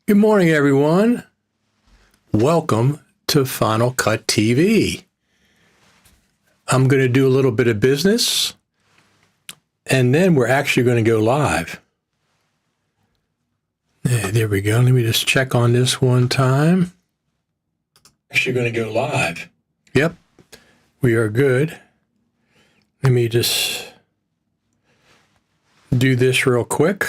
Good morning, everyone. Welcome to Final Cut TV. I'm going to do a little bit of business, and then we're actually going to go live. There we go. Let me just check on this one time. Actually going to go live. Yep, we are good. Let me just do this real quick.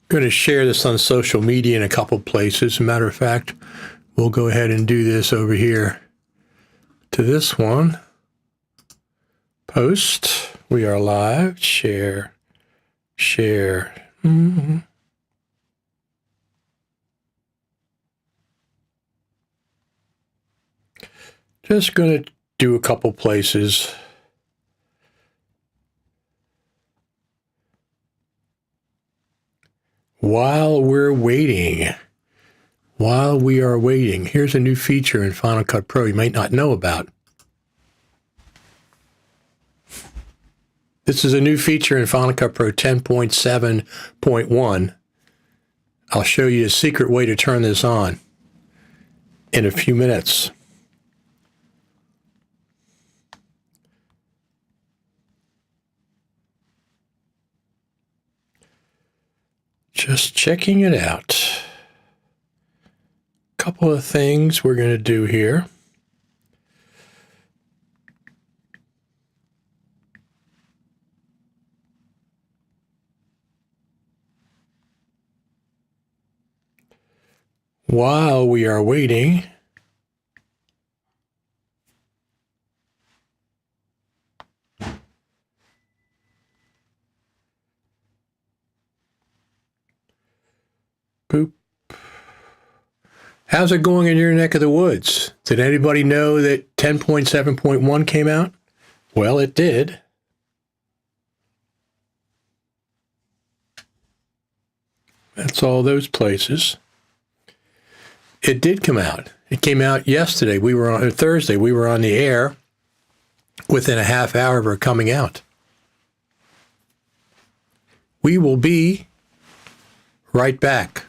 Going to share this on social media in a couple places. As a matter of fact, we'll go ahead and do this over here to this one. Post. We are live. Share. Share. Just going to do a couple places. While we are waiting, here's a new feature in Final Cut Pro you might not know about. This is a new feature in Final Cut Pro 10.7.1. I'll show you a secret way to turn this on in a few minutes. Just checking it out. Couple of things we're going to do here. While we are waiting, boop. How's it going in your neck of the woods? Did anybody know that 10.7.1 came out? Well, it did. That's all those places. It did come out. It came out yesterday. We were on Thursday. We were on the air within a half hour of her coming out. We will be right back.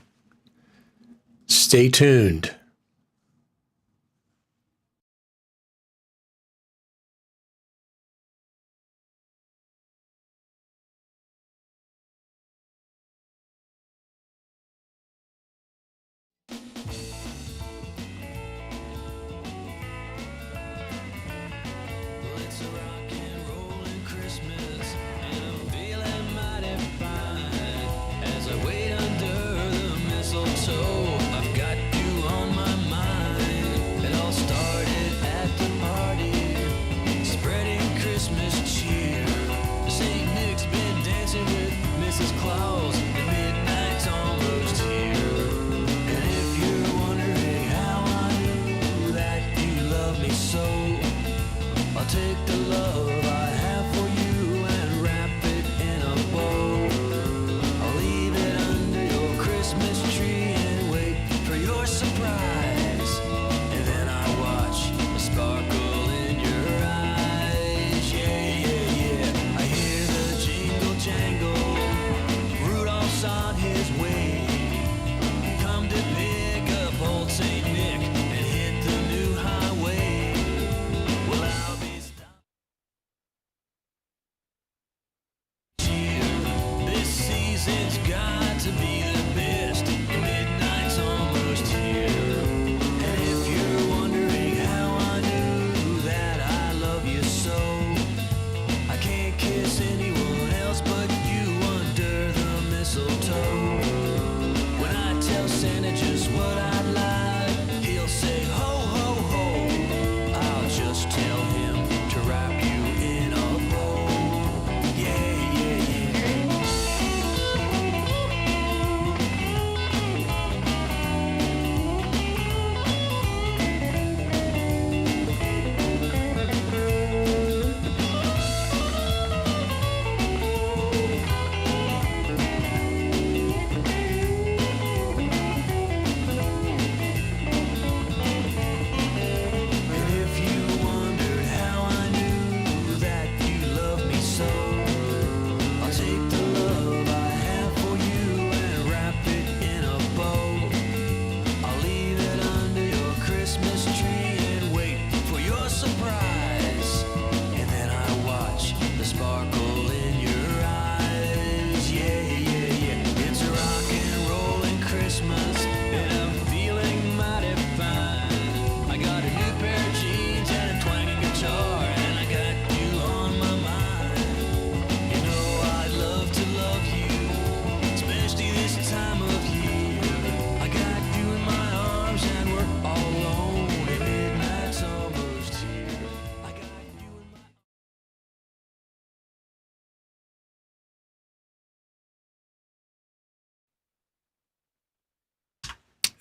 Stay tuned. I've got you on my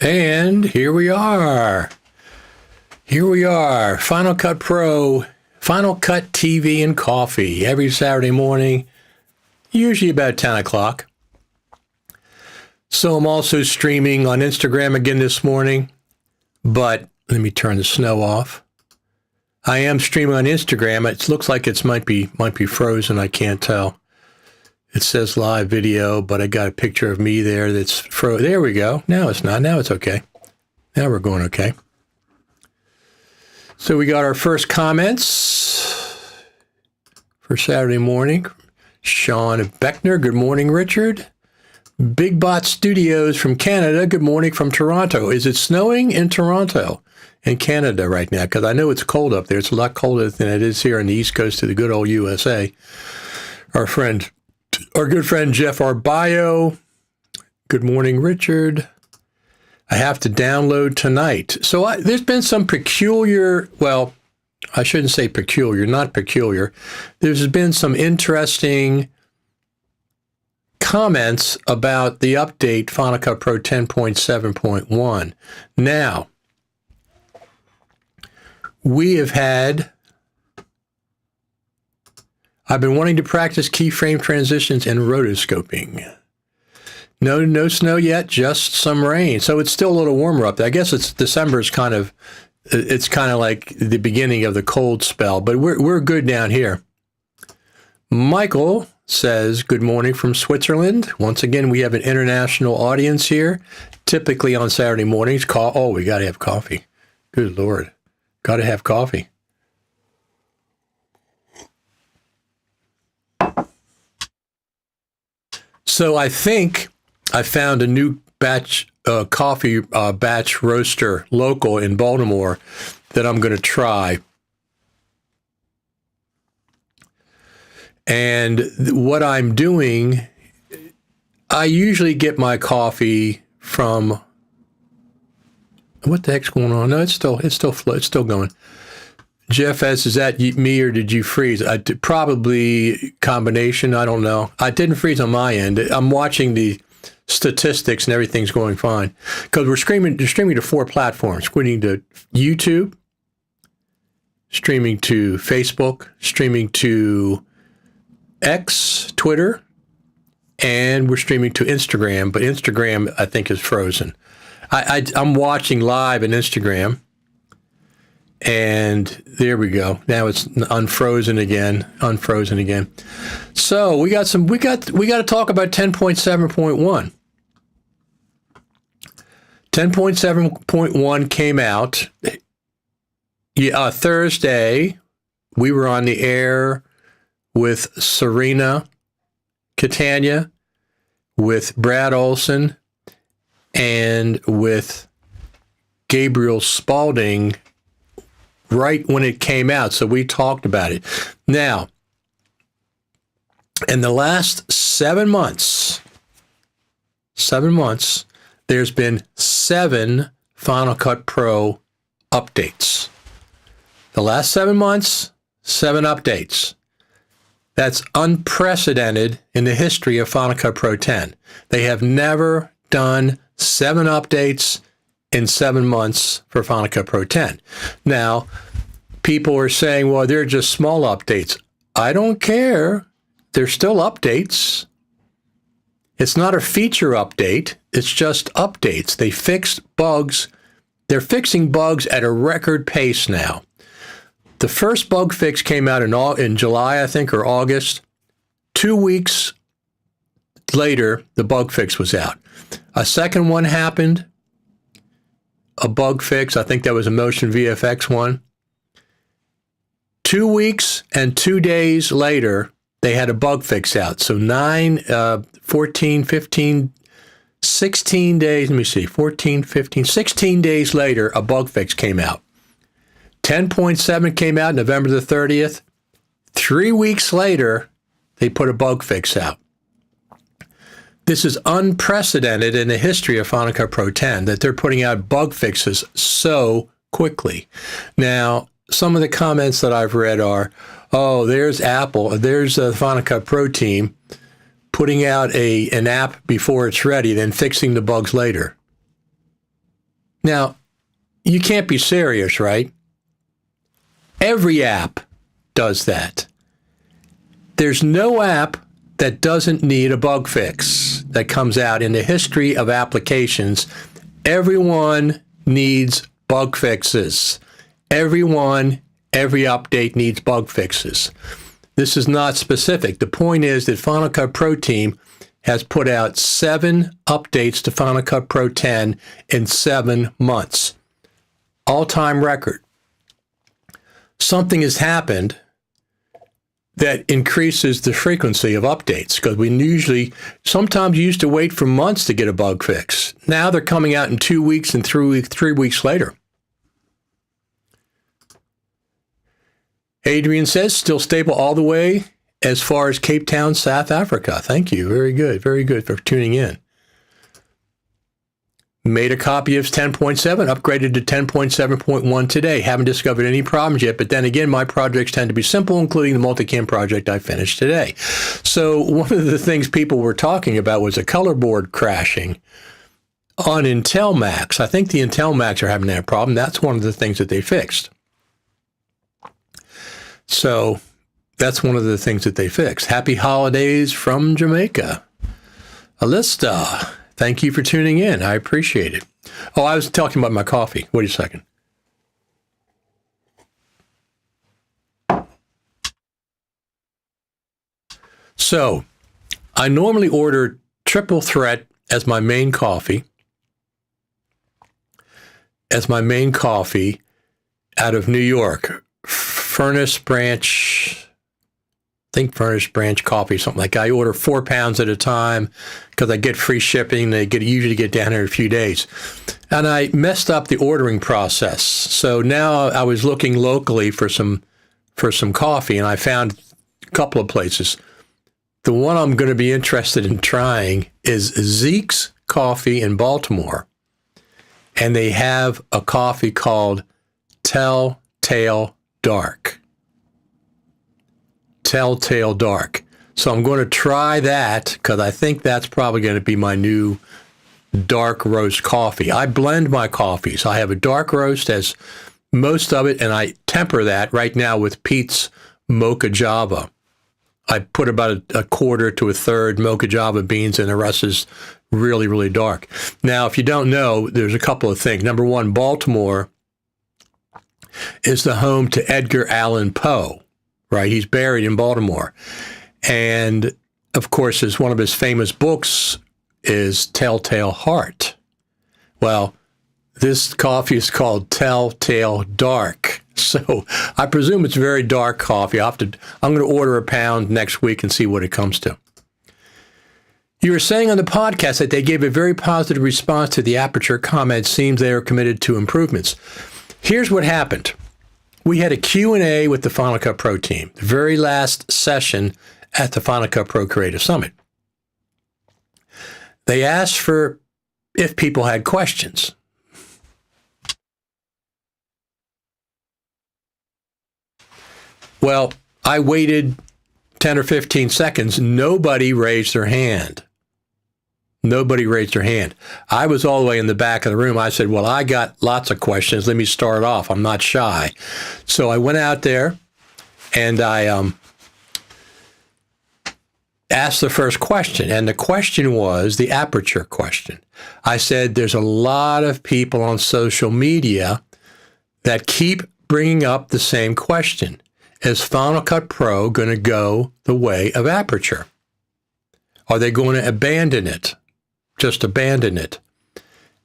And here we are. Final Cut Pro, Final Cut TV and coffee every Saturday morning, usually about 10 o'clock. So I'm also streaming on Instagram again this morning, but let me turn the snow off. I am streaming on Instagram. It looks like it might be frozen. I can't tell. It says live video, but I got a picture of me there that's frozen. There we go. Now it's not. Now it's okay. Now we're going okay. So we got our first comments for Saturday morning. Sean Beckner, good morning, Richard. Big Bot Studios from Canada, good morning from Toronto. Is it snowing in Toronto, in Canada right now? Because I know it's cold up there. It's a lot colder than it is here on the East Coast of the good old USA. Our good friend Jeff Arbayo. Good morning, Richard. I have to download tonight. So there's been some peculiar, well, I shouldn't say peculiar, not peculiar. There's been some interesting comments about the update Final Cut Pro 10.7.1. Now, I've been wanting to practice keyframe transitions and rotoscoping. No snow yet, just some rain. So it's still a little warmer up there. I guess December is kind of like the beginning of the cold spell, but we're good down here. Michael says, good morning from Switzerland. Once again, we have an international audience here. Typically on Saturday mornings, we got to have coffee. Good Lord. Got to have coffee. So I think I found a new coffee batch roaster local in Baltimore that I'm going to try. And what I'm doing, I usually get my coffee from, what the heck's going on? No, it's still going. Jeff asks, is that me or did you freeze? Probably combination. I don't know. I didn't freeze on my end. I'm watching the statistics and everything's going fine because we're streaming to 4 platforms. Streaming to YouTube, streaming to Facebook, streaming to X, Twitter, and we're streaming to Instagram. But Instagram, I think, is frozen. I'm watching live in Instagram. And there we go. Now it's unfrozen again. So we got to talk about 10.7.1. 10.7.1 came out Thursday. We were on the air with Serena Catania, with Brad Olson, and with Gabriel Spalding right when it came out. So we talked about it. Now, in the last 7 months, there's been 7 Final Cut Pro updates. The last 7 months, 7 updates. That's unprecedented in the history of Final Cut Pro 10. They have never done 7 updates in 7 months for Final Cut Pro 10. Now, people are saying, well, they're just small updates. I don't care. They're still updates. It's not a feature update. It's just updates. They fixed bugs. They're fixing bugs at a record pace now. The first bug fix came out in July, I think, or August. 2 weeks later, the bug fix was out. A second one happened. A bug fix. I think that was a Motion VFX one. 2 weeks and 2 days later, they had a bug fix out. So 14, 15, 16 days, let me see, 14, 15, 16 days later, a bug fix came out. 10.7 came out November the 30th. 3 weeks later, they put a bug fix out. This is unprecedented in the history of Final Cut Pro 10 that they're putting out bug fixes so quickly. Now, some of the comments that I've read are, oh, there's Apple, there's the Final Cut Pro team putting out an app before it's ready, then fixing the bugs later. Now, you can't be serious, right? Every app does that. There's no app that doesn't need a bug fix that comes out in the history of applications. Everyone needs bug fixes. Every update needs bug fixes. This is not specific. The point is that Final Cut Pro team has put out 7 updates to Final Cut Pro 10 in 7 months. All-time record. Something has happened that increases the frequency of updates, because we sometimes used to wait for months to get a bug fix. Now they're coming out in 2 weeks and 3 weeks later. Adrian says, still stable all the way as far as Cape Town, South Africa. Thank you. Very good for tuning in. Made a copy of 10.7, upgraded to 10.7.1 today. Haven't discovered any problems yet, but then again, my projects tend to be simple, including the multicam project I finished today. So one of the things people were talking about was a color board crashing on Intel Macs. I think the Intel Macs are having that problem. That's one of the things that they fixed. So that's one of the things that they fixed. Happy holidays from Jamaica. Alista, thank you for tuning in. I appreciate it. Oh, I was talking about my coffee. Wait a second. So I normally order Triple Threat as my main coffee. Out of New York. Furnace Branch coffee, something like that. I order 4 pounds at a time because I get free shipping. They usually get down here in a few days. And I messed up the ordering process. So now I was looking locally for some coffee, and I found a couple of places. The one I'm going to be interested in trying is Zeke's Coffee in Baltimore. And they have a coffee called Telltale Dark. Telltale Dark. So I'm going to try that because I think that's probably going to be my new dark roast coffee. I blend my coffees. I have a dark roast as most of it, and I temper that right now with Pete's Mocha Java. I put about a quarter to a third Mocha Java beans, and the rest is really, really dark. Now, if you don't know, there's a couple of things. Number one, Baltimore is the home to Edgar Allan Poe, right? He's buried in Baltimore. And, of course, one of his famous books is Telltale Heart. Well, this coffee is called Telltale Dark. So I presume it's very dark coffee. I'm going to order a pound next week and see what it comes to. You were saying on the podcast that they gave a very positive response to the Aperture comment. Seems they are committed to improvements. Here's what happened. We had a Q&A with the Final Cut Pro team, the very last session at the Final Cut Pro Creative Summit. They asked if people had questions. Well, I waited 10 or 15 seconds. Nobody raised their hand. I was all the way in the back of the room. I said, well, I got lots of questions. Let me start off. I'm not shy. So I went out there and I asked the first question. And the question was the Aperture question. I said, there's a lot of people on social media that keep bringing up the same question. Is Final Cut Pro going to go the way of Aperture? Are they going to abandon it? Just abandon it?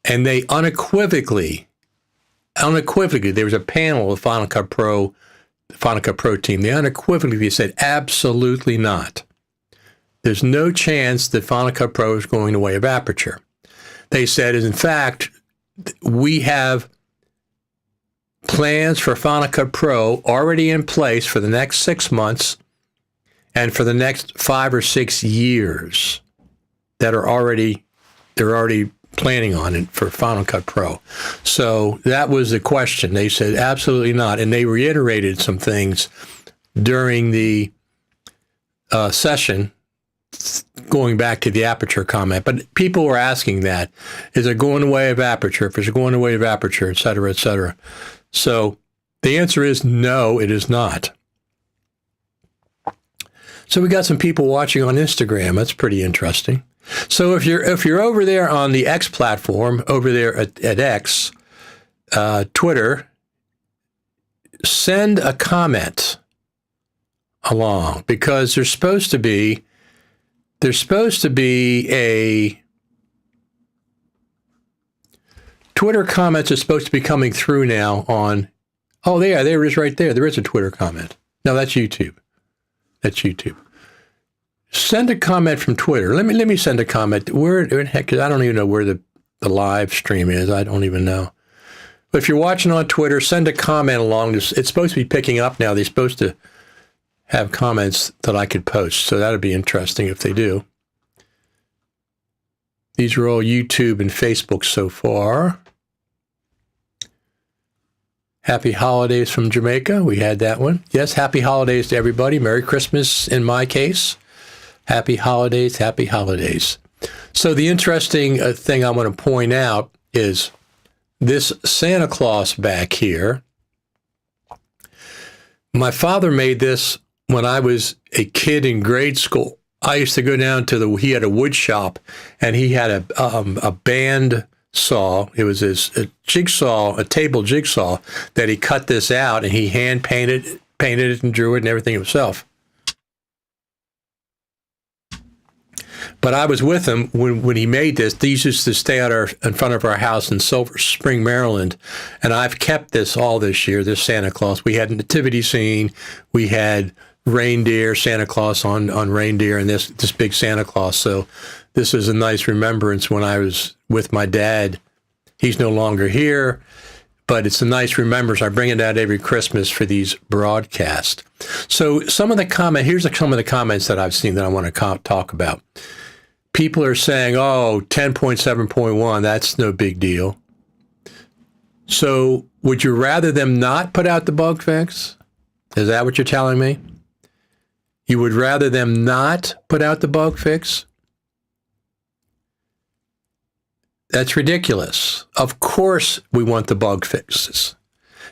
And they unequivocally, there was a panel of Final Cut Pro team. They unequivocally said, absolutely not. There's no chance that Final Cut Pro is going the way of Aperture. They said, in fact, we have plans for Final Cut Pro already in place for the next 6 months and for the next 5 or 6 years that they're already planning on it for Final Cut Pro. So that was the question. They said absolutely not, and they reiterated some things during the session going back to the aperture comment, but people were asking that. Is it going away of aperture? If it's going away of aperture, et cetera, et cetera. So the answer is no, it is not. So we got some people watching on Instagram. That's pretty interesting. So if you're over there on the X platform, over there at X, Twitter, send a comment along, because there's supposed to be a Twitter comments are supposed to be coming through now on. Oh, there it is right there. There is a Twitter comment. No, that's YouTube. That's YouTube. Send a comment from Twitter. Let me send a comment. Where the heck? Because I don't even know where the live stream is. I don't even know. But if you're watching on Twitter, send a comment along. It's supposed to be picking up now. They're supposed to have comments that I could post. So that'd be interesting if they do. These are all YouTube and Facebook so far. Happy holidays from Jamaica. We had that one. Yes, happy holidays to everybody. Merry Christmas in my case. Happy holidays, happy holidays. So the interesting thing I want to point out is this Santa Claus back here. My father made this when I was a kid in grade school. I used to go down to he had a wood shop, and he had a band saw. It was a jigsaw, a table jigsaw that he cut this out, and he hand painted it and drew it and everything himself. But I was with him when he made this. These used to stay in front of our house in Silver Spring, Maryland. And I've kept this all this year, this Santa Claus. We had a nativity scene. We had reindeer, Santa Claus on reindeer, and this big Santa Claus. So this is a nice remembrance when I was with my dad. He's no longer here, but it's a nice remembrance. I bring it out every Christmas for these broadcasts. So here's some of the comments that I've seen that I want to talk about. People are saying, oh, 10.7.1, that's no big deal. So would you rather them not put out the bug fix? Is that what you're telling me? You would rather them not put out the bug fix? That's ridiculous. Of course we want the bug fixes.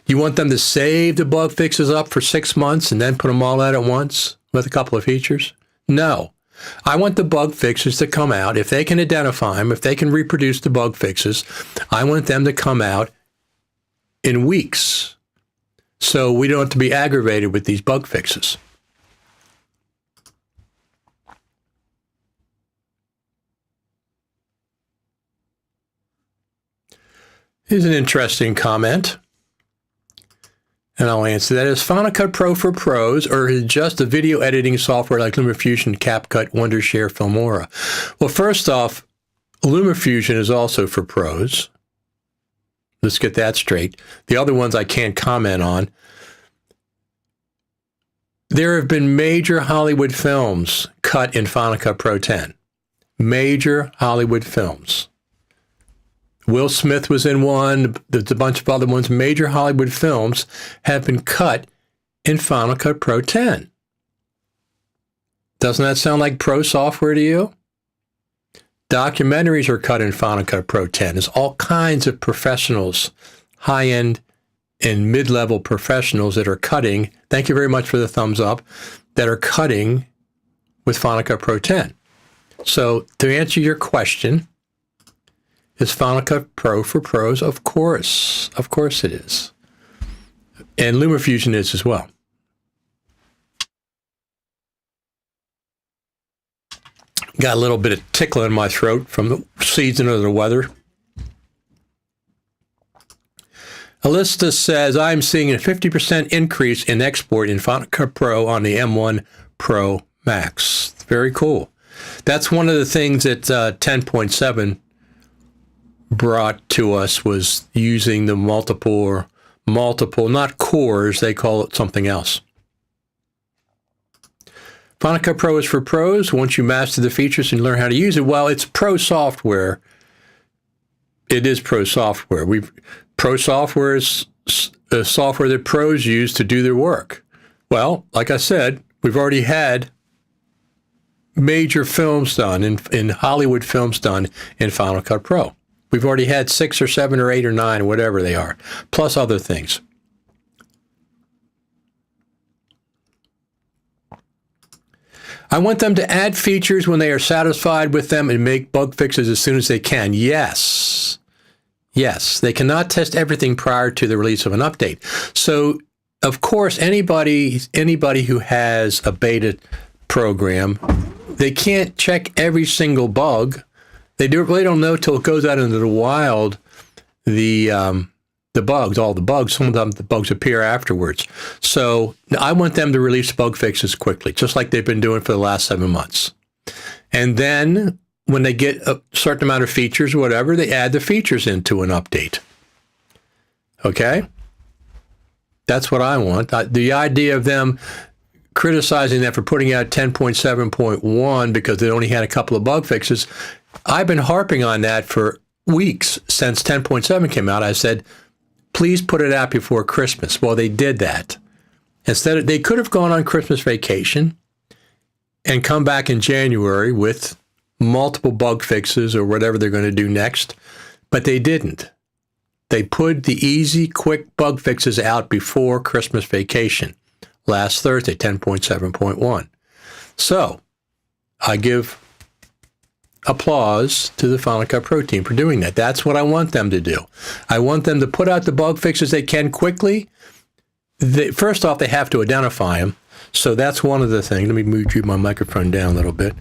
You want them to save the bug fixes up for 6 months and then put them all out at once with a couple of features? No. I want the bug fixes to come out. If they can identify them, if they can reproduce the bug fixes, I want them to come out in weeks, so we don't have to be aggravated with these bug fixes. Here's an interesting comment, and I'll answer that. Is Final Cut Pro for pros, or is it just a video editing software like LumaFusion, CapCut, Wondershare, Filmora? Well, first off, LumaFusion is also for pros. Let's get that straight. The other ones I can't comment on. There have been major Hollywood films cut in Final Cut Pro 10. Major Hollywood films. Will Smith was in one. There's a bunch of other ones. Major Hollywood films have been cut in Final Cut Pro 10. Doesn't that sound like pro software to you? Documentaries are cut in Final Cut Pro 10. There's all kinds of professionals, high-end and mid-level professionals that are cutting. Thank you very much for the thumbs up. That are cutting with Final Cut Pro 10. So to answer your question, is Final Cut Pro for pros? Of course. Of course it is. And LumaFusion is as well. Got a little bit of tickle in my throat from the season of the weather. Alyssa says, I'm seeing a 50% increase in export in Final Cut Pro on the M1 Pro Max. Very cool. That's one of the things that 10.7 brought to us, was using the multiple, not cores, they call it something else. Final Cut Pro is for pros. Once you master the features and learn how to use it, well, it's pro software. It is pro software. Pro software is software that pros use to do their work. Well, like I said, we've already had major films done, in Hollywood films done in Final Cut Pro. We've already had 6 or 7 or 8 or 9, whatever they are, plus other things. I want them to add features when they are satisfied with them and make bug fixes as soon as they can. Yes. Yes. They cannot test everything prior to the release of an update. So, of course, anybody who has a beta program, they can't check every single bug. They really don't know till it goes out into the wild, the bugs, all the bugs. Some of them, the bugs appear afterwards. So I want them to release bug fixes quickly, just like they've been doing for the last 7 months. And then when they get a certain amount of features or whatever, they add the features into an update. Okay? That's what I want. The idea of them criticizing them for putting out 10.7.1 because they only had a couple of bug fixes, I've been harping on that for weeks since 10.7 came out. I said, please put it out before Christmas. Well, they did that. Instead, they could have gone on Christmas vacation and come back in January with multiple bug fixes or whatever they're going to do next, but they didn't. They put the easy, quick bug fixes out before Christmas vacation last Thursday, 10.7.1. So I give applause to the Final Cut Pro team for doing that. That's what I want them to do. I want them to put out the bug fixes they can quickly. First off, they have to identify them. So that's one of the things. Let me move my microphone down a little bit.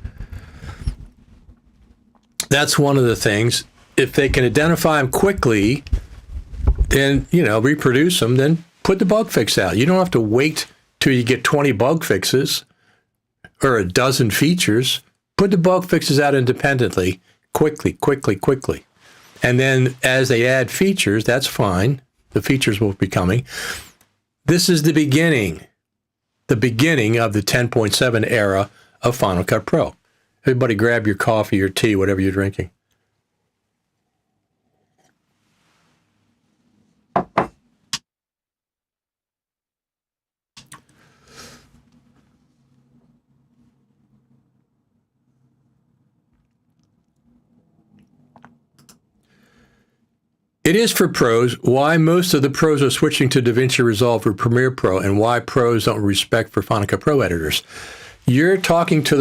That's one of the things. If they can identify them quickly and, reproduce them, then put the bug fix out. You don't have to wait till you get 20 bug fixes or a dozen features. Put the bug fixes out independently, quickly. And then as they add features, that's fine. The features will be coming. This is the beginning of the 10.7 era of Final Cut Pro. Everybody grab your coffee or tea, whatever you're drinking. It is for pros. Why most of the pros are switching to DaVinci Resolve or Premiere Pro, and why pros don't respect for Final Cut Pro editors. You're talking to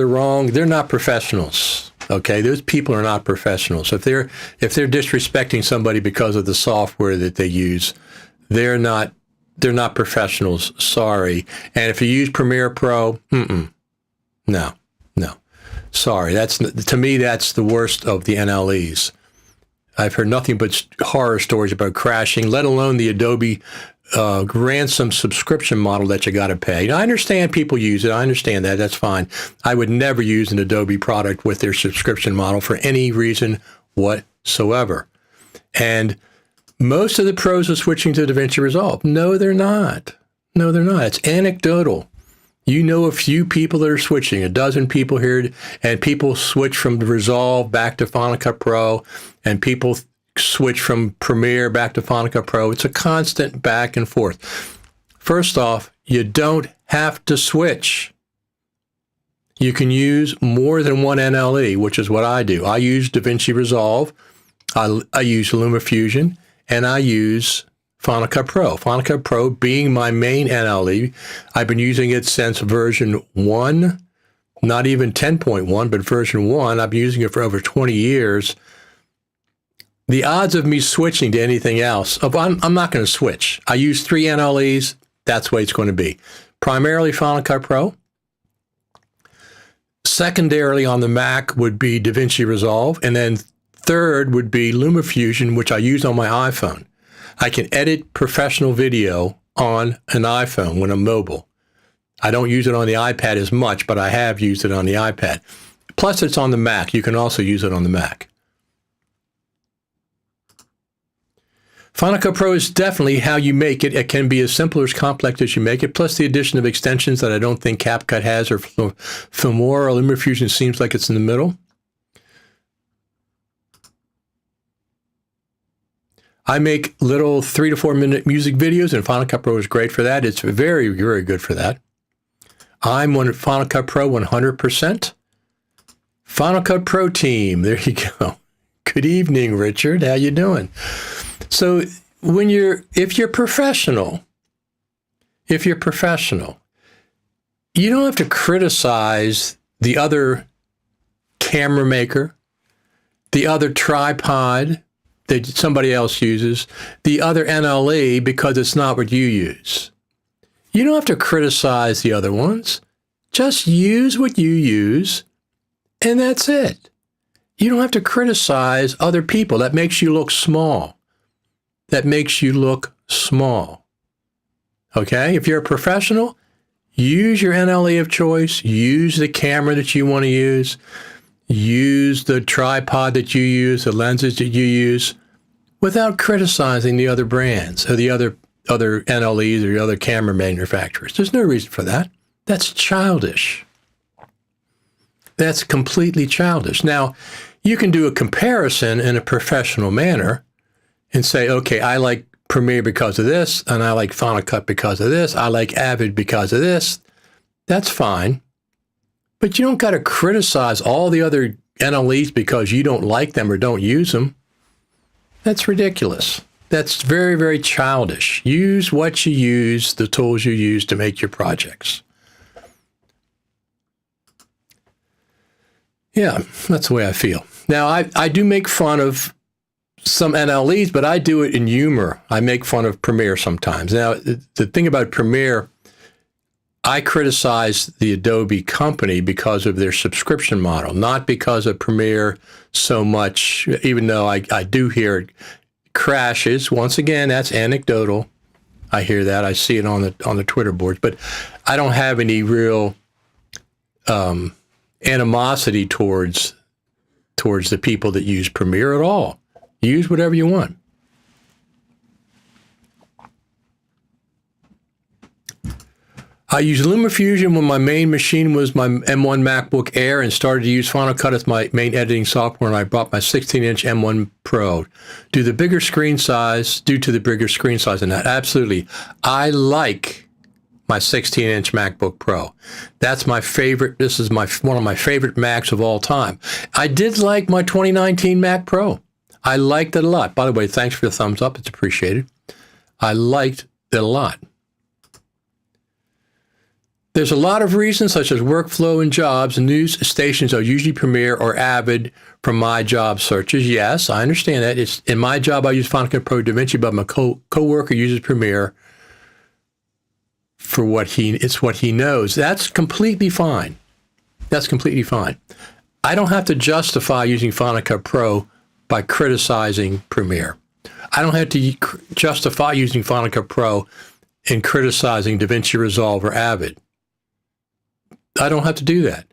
they're not professionals. Okay, those people are not professionals. If they're disrespecting somebody because of the software that they use, they're not professionals. Sorry. And if you use Premiere Pro, no. Sorry. To me, that's the worst of the NLEs. I've heard nothing but horror stories about crashing, let alone the Adobe ransom subscription model that you got to pay. Now, I understand people use it. I understand that. That's fine. I would never use an Adobe product with their subscription model for any reason whatsoever. And most of the pros are switching to DaVinci Resolve. No, they're not. It's anecdotal. You know a few people that are switching, a dozen people here, and people switch from the Resolve back to Final Cut Pro, and people switch from Premiere back to Final Cut Pro. It's a constant back and forth. First off, you don't have to switch. You can use more than one NLE, which is what I do. I use DaVinci Resolve, I use LumaFusion, and I use Final Cut Pro. Final Cut Pro being my main NLE. I've been using it since version 1, not even 10.1, but version 1. I've been using it for over 20 years. The odds of me switching to anything else, I'm not going to switch. I use 3 NLEs. That's the way it's going to be. Primarily Final Cut Pro. Secondarily on the Mac would be DaVinci Resolve. And then third would be LumaFusion, which I use on my iPhone. I can edit professional video on an iPhone when I'm mobile. I don't use it on the iPad as much, but I have used it on the iPad. Plus, it's on the Mac. You can also use it on the Mac. Final Cut Pro is definitely how you make it. It can be as simple or as complex as you make it, plus the addition of extensions that I don't think CapCut has, or Filmora or LumaFusion seems like it's in the middle. I make little 3 to 4 minute music videos, and Final Cut Pro is great for that. It's very, very good for that. I'm on Final Cut Pro 100%. Final Cut Pro team. There you go. Good evening, Richard. How you doing? So if you're professional, you don't have to criticize the other camera maker, the other tripod that somebody else uses, the other NLE because it's not what you use. You don't have to criticize the other ones. Just use what you use, and that's it. You don't have to criticize other people. That makes you look small. Okay? If you're a professional, use your NLE of choice. Use the camera that you want to use. Use the tripod that you use, the lenses that you use, without criticizing the other brands or the other NLEs or the other camera manufacturers. There's no reason for that. That's childish. That's completely childish. Now, you can do a comparison in a professional manner and say, okay, I like Premiere because of this, and I like Final Cut because of this. I like Avid because of this. That's fine. But you don't got to criticize all the other NLEs because you don't like them or don't use them. That's ridiculous. That's very, very childish. Use what you use, the tools you use to make your projects. Yeah, that's the way I feel. Now, I do make fun of some NLEs, but I do it in humor. I make fun of Premiere sometimes. Now, the thing about Premiere, I criticize the Adobe company because of their subscription model, not because of Premiere so much, even though I do hear it crashes. Once again, that's anecdotal. I hear that. I see it on the Twitter boards, but I don't have any real animosity towards the people that use Premiere at all. Use whatever you want. I used LumaFusion when my main machine was my M1 MacBook Air and started to use Final Cut as my main editing software, and I bought my 16-inch M1 Pro. Due to the bigger screen size in that. Absolutely. I like my 16-inch MacBook Pro. That's my favorite. This is one of my favorite Macs of all time. I did like my 2019 Mac Pro. I liked it a lot. By the way, thanks for the thumbs up. It's appreciated. I liked it a lot. There's a lot of reasons, such as workflow and jobs, and news stations are usually Premiere or Avid for my job searches. Yes, I understand that. In my job, I use Final Cut Pro DaVinci, but my coworker uses Premiere for what he knows. That's completely fine. That's completely fine. I don't have to justify using Final Cut Pro by criticizing Premiere. I don't have to justify using Final Cut Pro in criticizing DaVinci Resolve or Avid. I don't have to do that.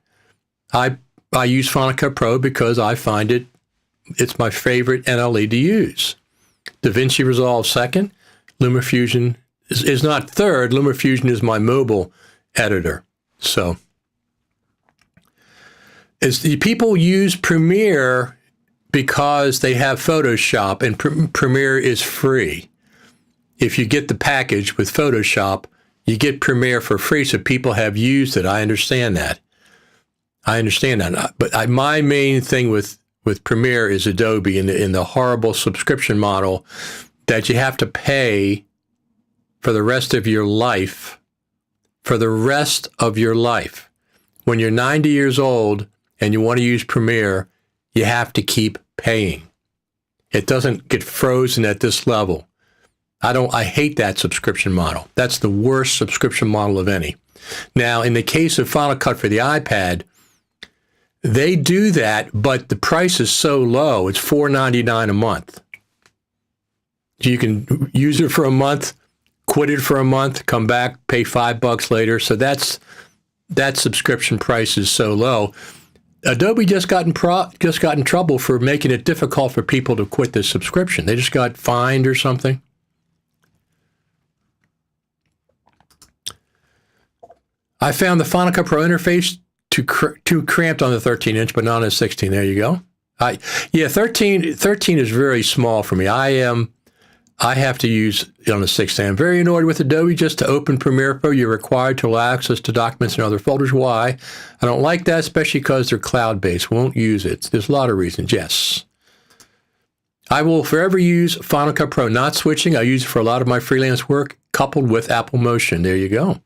I use Final Cut Pro because I find it's my favorite NLE to use. DaVinci Resolve second. LumaFusion is not third. LumaFusion is my mobile editor. So people use Premiere because they have Photoshop, and Premiere is free. If you get the package with Photoshop, you get Premiere for free, so people have used it. I understand that. But my main thing with Premiere is Adobe in the horrible subscription model that you have to pay for the rest of your life. For the rest of your life. When you're 90 years old and you want to use Premiere, you have to keep paying. It doesn't get frozen at this level. I hate that subscription model. That's the worst subscription model of any. Now, in the case of Final Cut for the iPad, they do that, but the price is so low. It's $4.99 a month. You can use it for a month, quit it for a month, come back, pay $5 later. So that subscription price is so low. Adobe just got in trouble for making it difficult for people to quit the subscription. They just got fined or something. I found the Final Cut Pro interface too cramped on the 13-inch, but not on the 16. There you go. 13 is very small for me. I am I have to use on the 6th. I'm very annoyed with Adobe. Just to open Premiere Pro, you're required to allow access to documents and other folders. Why? I don't like that, especially because they're cloud-based. Won't use it. There's a lot of reasons. Yes. I will forever use Final Cut Pro, not switching. I use it for a lot of my freelance work, coupled with Apple Motion. There you go.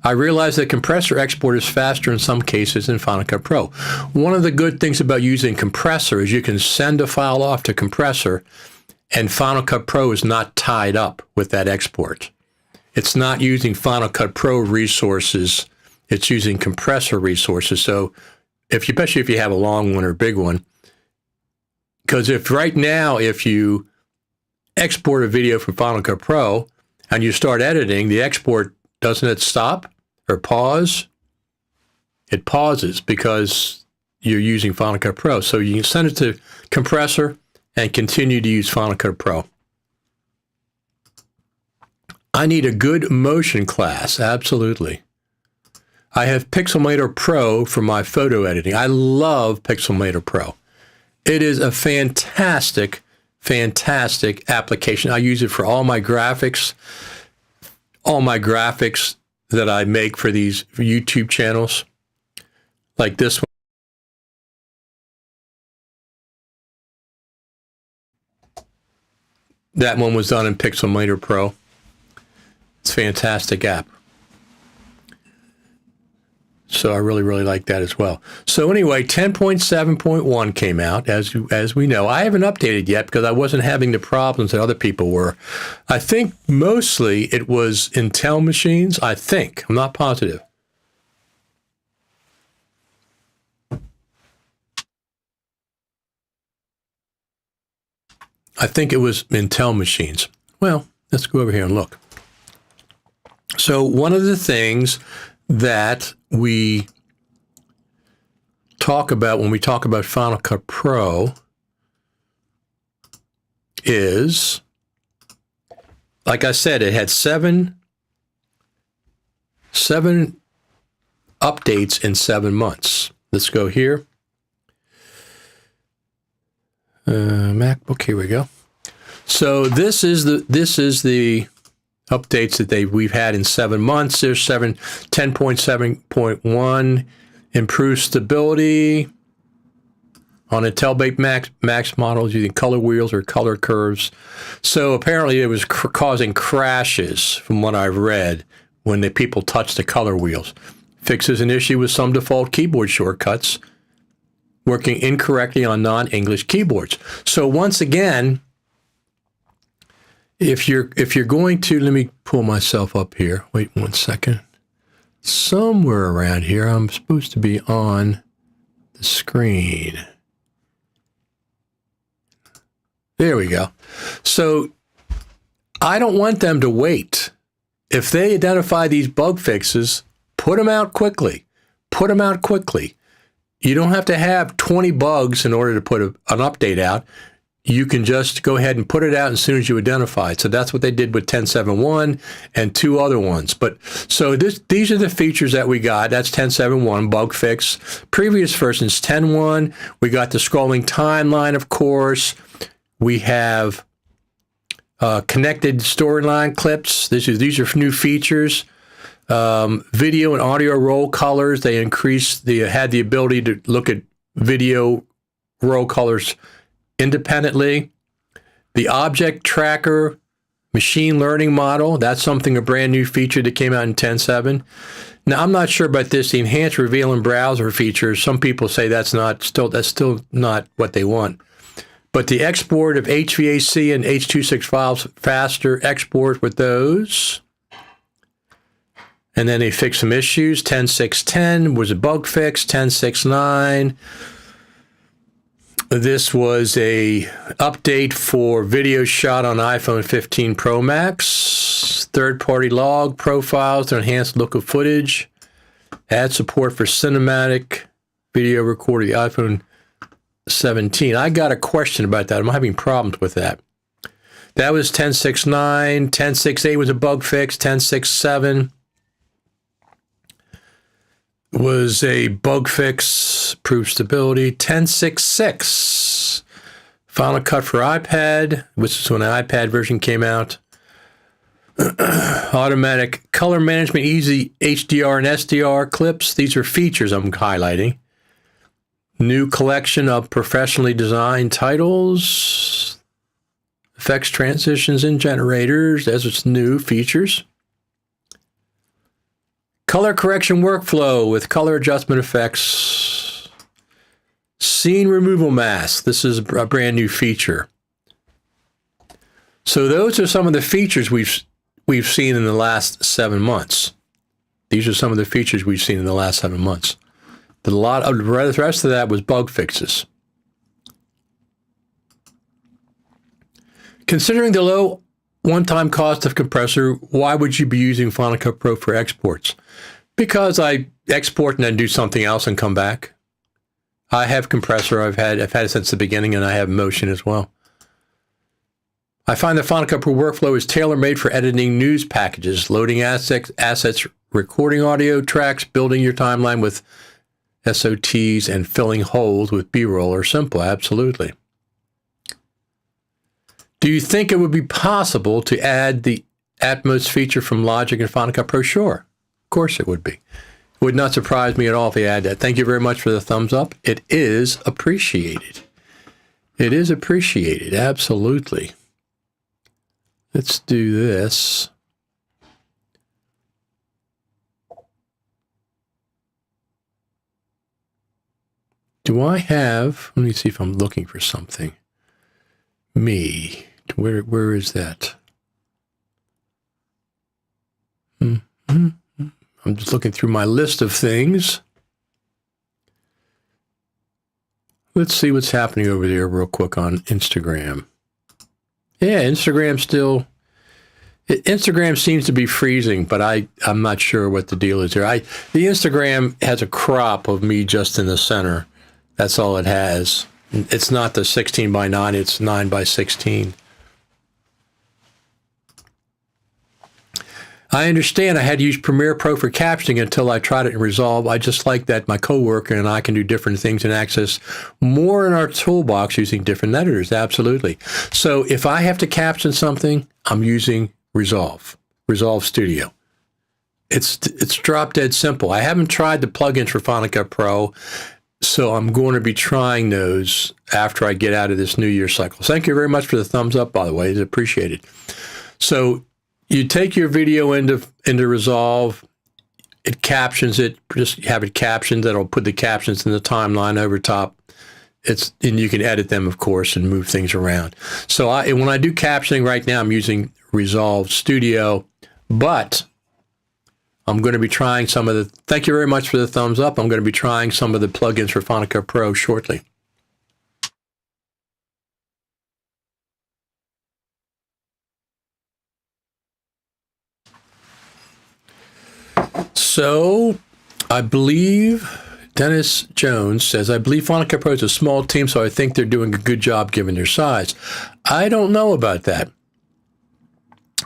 I realize that compressor export is faster in some cases than Final Cut Pro. One of the good things about using compressor is you can send a file off to compressor, and Final Cut Pro is not tied up with that export. It's not using Final Cut Pro resources. It's using compressor resources. So especially if you have a long one or a big one, because if right now, if you export a video from Final Cut Pro and you start editing, the export, doesn't it stop or pause? It pauses because you're using Final Cut Pro. So you can send it to compressor and continue to use Final Cut Pro. I need a good motion class. Absolutely. I have Pixelmator Pro for my photo editing. I love Pixelmator Pro. It is a fantastic, fantastic application. I use it for all my graphics that I make for these YouTube channels, like this one. That one was done in Pixelmator Pro. It's a fantastic app. So I really, really like that as well. So anyway, 10.7.1 came out, as we know. I haven't updated yet because I wasn't having the problems that other people were. I think mostly it was Intel machines. I think. I'm not positive. I think it was Intel machines. Well, let's go over here and look. So one of the things that we talk about when we talk about Final Cut Pro is, like I said, it had seven updates in 7 months. Let's go here. MacBook, here we go. So this is the updates that we've had in 7 months. There's 10.7.1, improved stability on Intel-based Max models using color wheels or color curves. So apparently it was causing crashes, from what I've read, when the people touched the color wheels. Fixes an issue with some default keyboard shortcuts working incorrectly on non-English keyboards. So once again, if you're going to, let me pull myself up here. Wait 1 second. Somewhere around here, I'm supposed to be on the screen. There we go. So I don't want them to wait. If they identify these bug fixes, put them out quickly. Put them out quickly. You don't have to have 20 bugs in order to put an update out. You can just go ahead and put it out as soon as you identify it. So that's what they did with 10.7.1 and 2 other ones. But so these are the features that we got. That's 10.7.1 bug fix. Previous versions 10.1. We got the scrolling timeline, of course. We have connected storyline clips. These are new features. Video and audio roll colors. They had the ability to look at video roll colors independently. The object tracker machine learning model, that's a brand new feature that came out in 10.7. Now, I'm not sure about this. The enhanced reveal in browser features, some people say that's still not what they want. But the export of HVAC and H.265 files, faster export with those. And then they fixed some issues. 10.6.10 was a bug fix. 10.6.9. This was a update for video shot on iPhone 15 Pro Max. Third-party log profiles to enhance look of footage. Add support for cinematic video recording the iPhone 17. I got a question about that. I'm having problems with that. That was 10.6.9. 10.6.8 was a bug fix. 10.6.7 was a bug fix, improved stability. 10.6.6 Final Cut for iPad, which is when the iPad version came out. Automatic color management, easy HDR and SDR clips. These are features I'm highlighting. New collection of professionally designed titles. Effects, transitions, and generators. As its new features. Color correction workflow with color adjustment effects. Scene removal mask. This is a brand new feature. So those are some of the features we've seen in the last 7 months. These are some of the features we've seen in the last 7 months. The rest of that was bug fixes. Considering the low one-time cost of compressor, why would you be using Final Cut Pro for exports? Because I export and then do something else and come back. I have compressor. I've had it since the beginning, and I have motion as well. I find the Final Cut Pro workflow is tailor-made for editing news packages, loading assets, recording audio tracks, building your timeline with SOTs, and filling holes with B-roll are simple. Absolutely. Do you think it would be possible to add the Atmos feature from Logic and Final Cut Pro? Sure. Of course it would be. It would not surprise me at all if they add that. Thank you very much for the thumbs up. It is appreciated. It is appreciated. Absolutely. Let's do this. Do I have, let me see if I'm looking for something. Me, where is that? I'm just looking through my list of things. Let's see what's happening over there real quick on Instagram. Yeah, Instagram seems to be freezing, but I'm not sure what the deal is here. The Instagram has a crop of me just in the center. That's all it has. It's not the 16 by 9, it's 9 by 16. I understand I had to use Premiere Pro for captioning until I tried it in Resolve. I just like that my coworker and I can do different things and access more in our toolbox using different editors. Absolutely. So if I have to caption something, I'm using Resolve Studio. It's drop dead simple. I haven't tried the plugins for Final Cut Pro, so I'm going to be trying those after I get out of this New Year cycle. Thank you very much for the thumbs up, by the way. It's appreciated. So you take your video into Resolve, it captions it, just have it captioned. That'll put the captions in the timeline over top. And you can edit them, of course, and move things around. So when I do captioning right now, I'm using Resolve Studio, but I'm going to be trying some of the, thank you very much for the thumbs up. I'm going to be trying some of the plugins for Final Cut Pro shortly. So I believe Dennis Jones says, I believe Final Cut Pro is a small team, so I think they're doing a good job given their size. I don't know about that.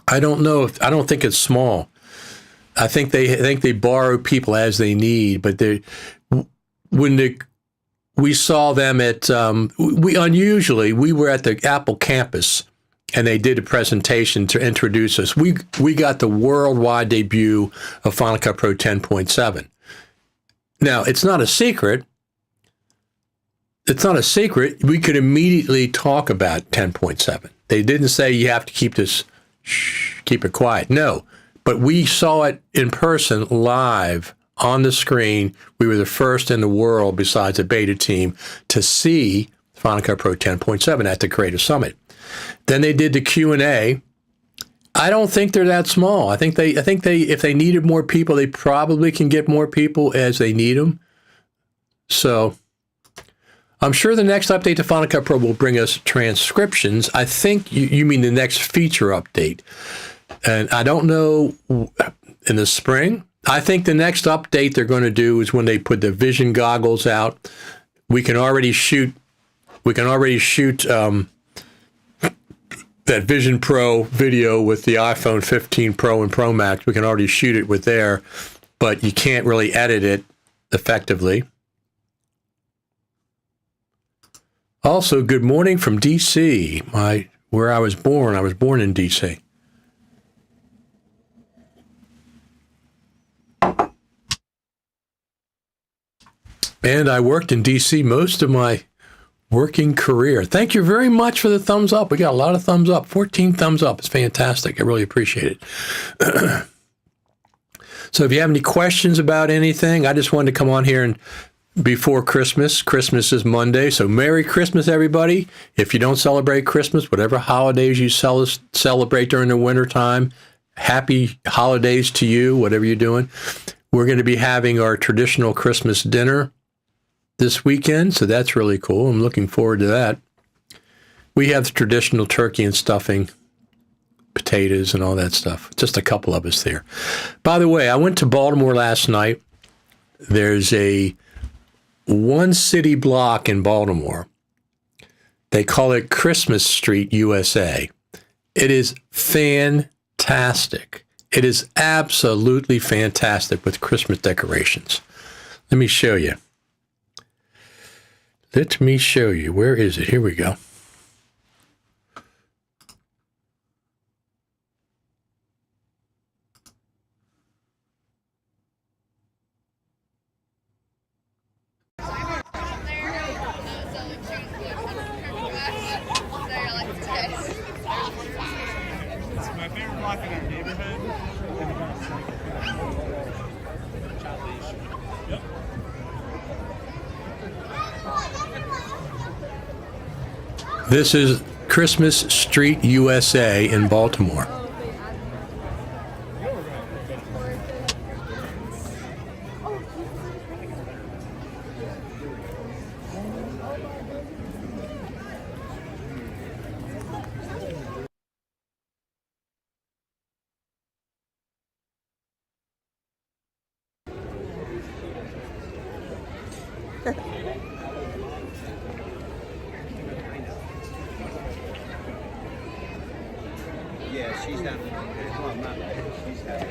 I don't think it's small. I think they borrow people as they need, but we saw them at we were at the Apple campus and they did a presentation to introduce us. We got the worldwide debut of Final Cut Pro 10.7. Now, it's not a secret. It's not a secret. We could immediately talk about 10.7. They didn't say you have to keep it quiet. No, but we saw it in person live on the screen. We were the first in the world, besides the beta team, to see Final Cut Pro 10.7 at the Creative Summit. Then they did the Q&A. I don't think they're that small. I think they if they needed more people, they probably can get more people as they need them. So I'm sure the next update to Final Cut Pro will bring us transcriptions. I think you mean the next feature update. And I don't know, in the spring. I think the next update they're going to do is when they put the vision goggles out. We can already shoot that Vision Pro video with the iPhone 15 Pro and Pro Max. We can already shoot it with there, but you can't really edit it effectively. Also, good morning from D.C., where I was born. I was born in D.C. And I worked in D.C. most of my working career. Thank you very much for the thumbs up. We got a lot of thumbs up. 14 thumbs up. It's fantastic. I really appreciate it. So if you have any questions about anything, I just wanted to come on here and before Christmas. Christmas is Monday, so Merry Christmas, everybody. If you don't celebrate Christmas, whatever holidays you celebrate during the wintertime, happy holidays to you, whatever you're doing. We're going to be having our traditional Christmas dinner this weekend, so that's really cool. I'm looking forward to that. We have the traditional turkey and stuffing, potatoes and all that stuff. Just a couple of us there. By the way, I went to Baltimore last night. There's a one city block in Baltimore. They call it Christmas Street, USA. It is fantastic. It is absolutely fantastic with Christmas decorations. Let me show you. Let me show you. Where is it? Here we go. This is Christmas Street, USA in Baltimore. Yeah, she's down. Well, not she's down.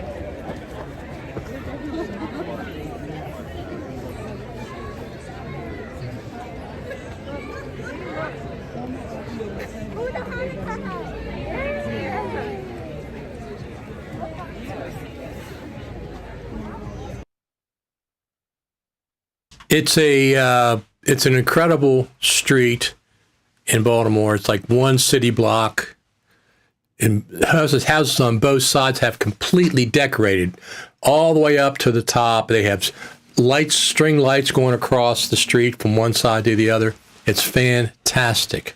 It's an incredible street in Baltimore. It's like one city block. And houses on both sides have completely decorated all the way up to the top. They have lights, string lights going across the street from one side to the other. It's fantastic.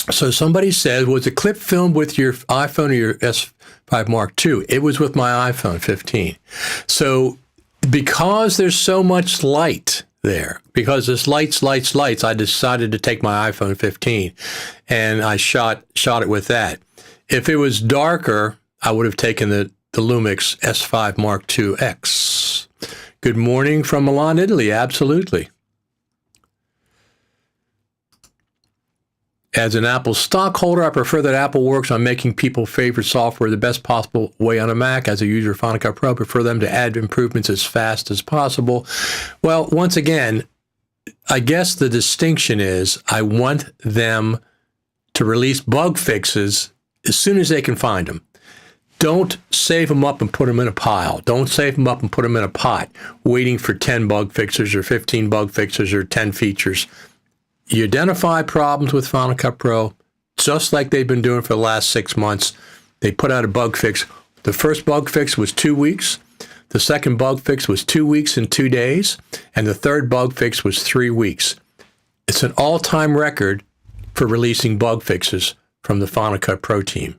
So somebody said, was the clip filmed with your iPhone or your S5 Mark II? It was with my iPhone 15. So because there's so much light there, because there's lights, I decided to take my iPhone 15 and I shot it with that. If it was darker, I would have taken the Lumix S5 Mark II X. Good morning from Milan, Italy. Absolutely. As an Apple stockholder, I prefer that Apple works on making people's favorite software the best possible way on a Mac. As a user of Final Cut Pro, I prefer them to add improvements as fast as possible. Well, once again, I guess the distinction is I want them to release bug fixes as soon as they can find them. Don't save them up and put them in a pile. Don't save them up and put them in a pot, waiting for 10 bug fixes or 15 bug fixes or 10 features. You identify problems with Final Cut Pro, just like they've been doing for the last 6 months. They put out a bug fix. The first bug fix was 2 weeks. The second bug fix was 2 weeks and 2 days. And the third bug fix was 3 weeks. It's an all-time record for releasing bug fixes from the Final Cut Pro team.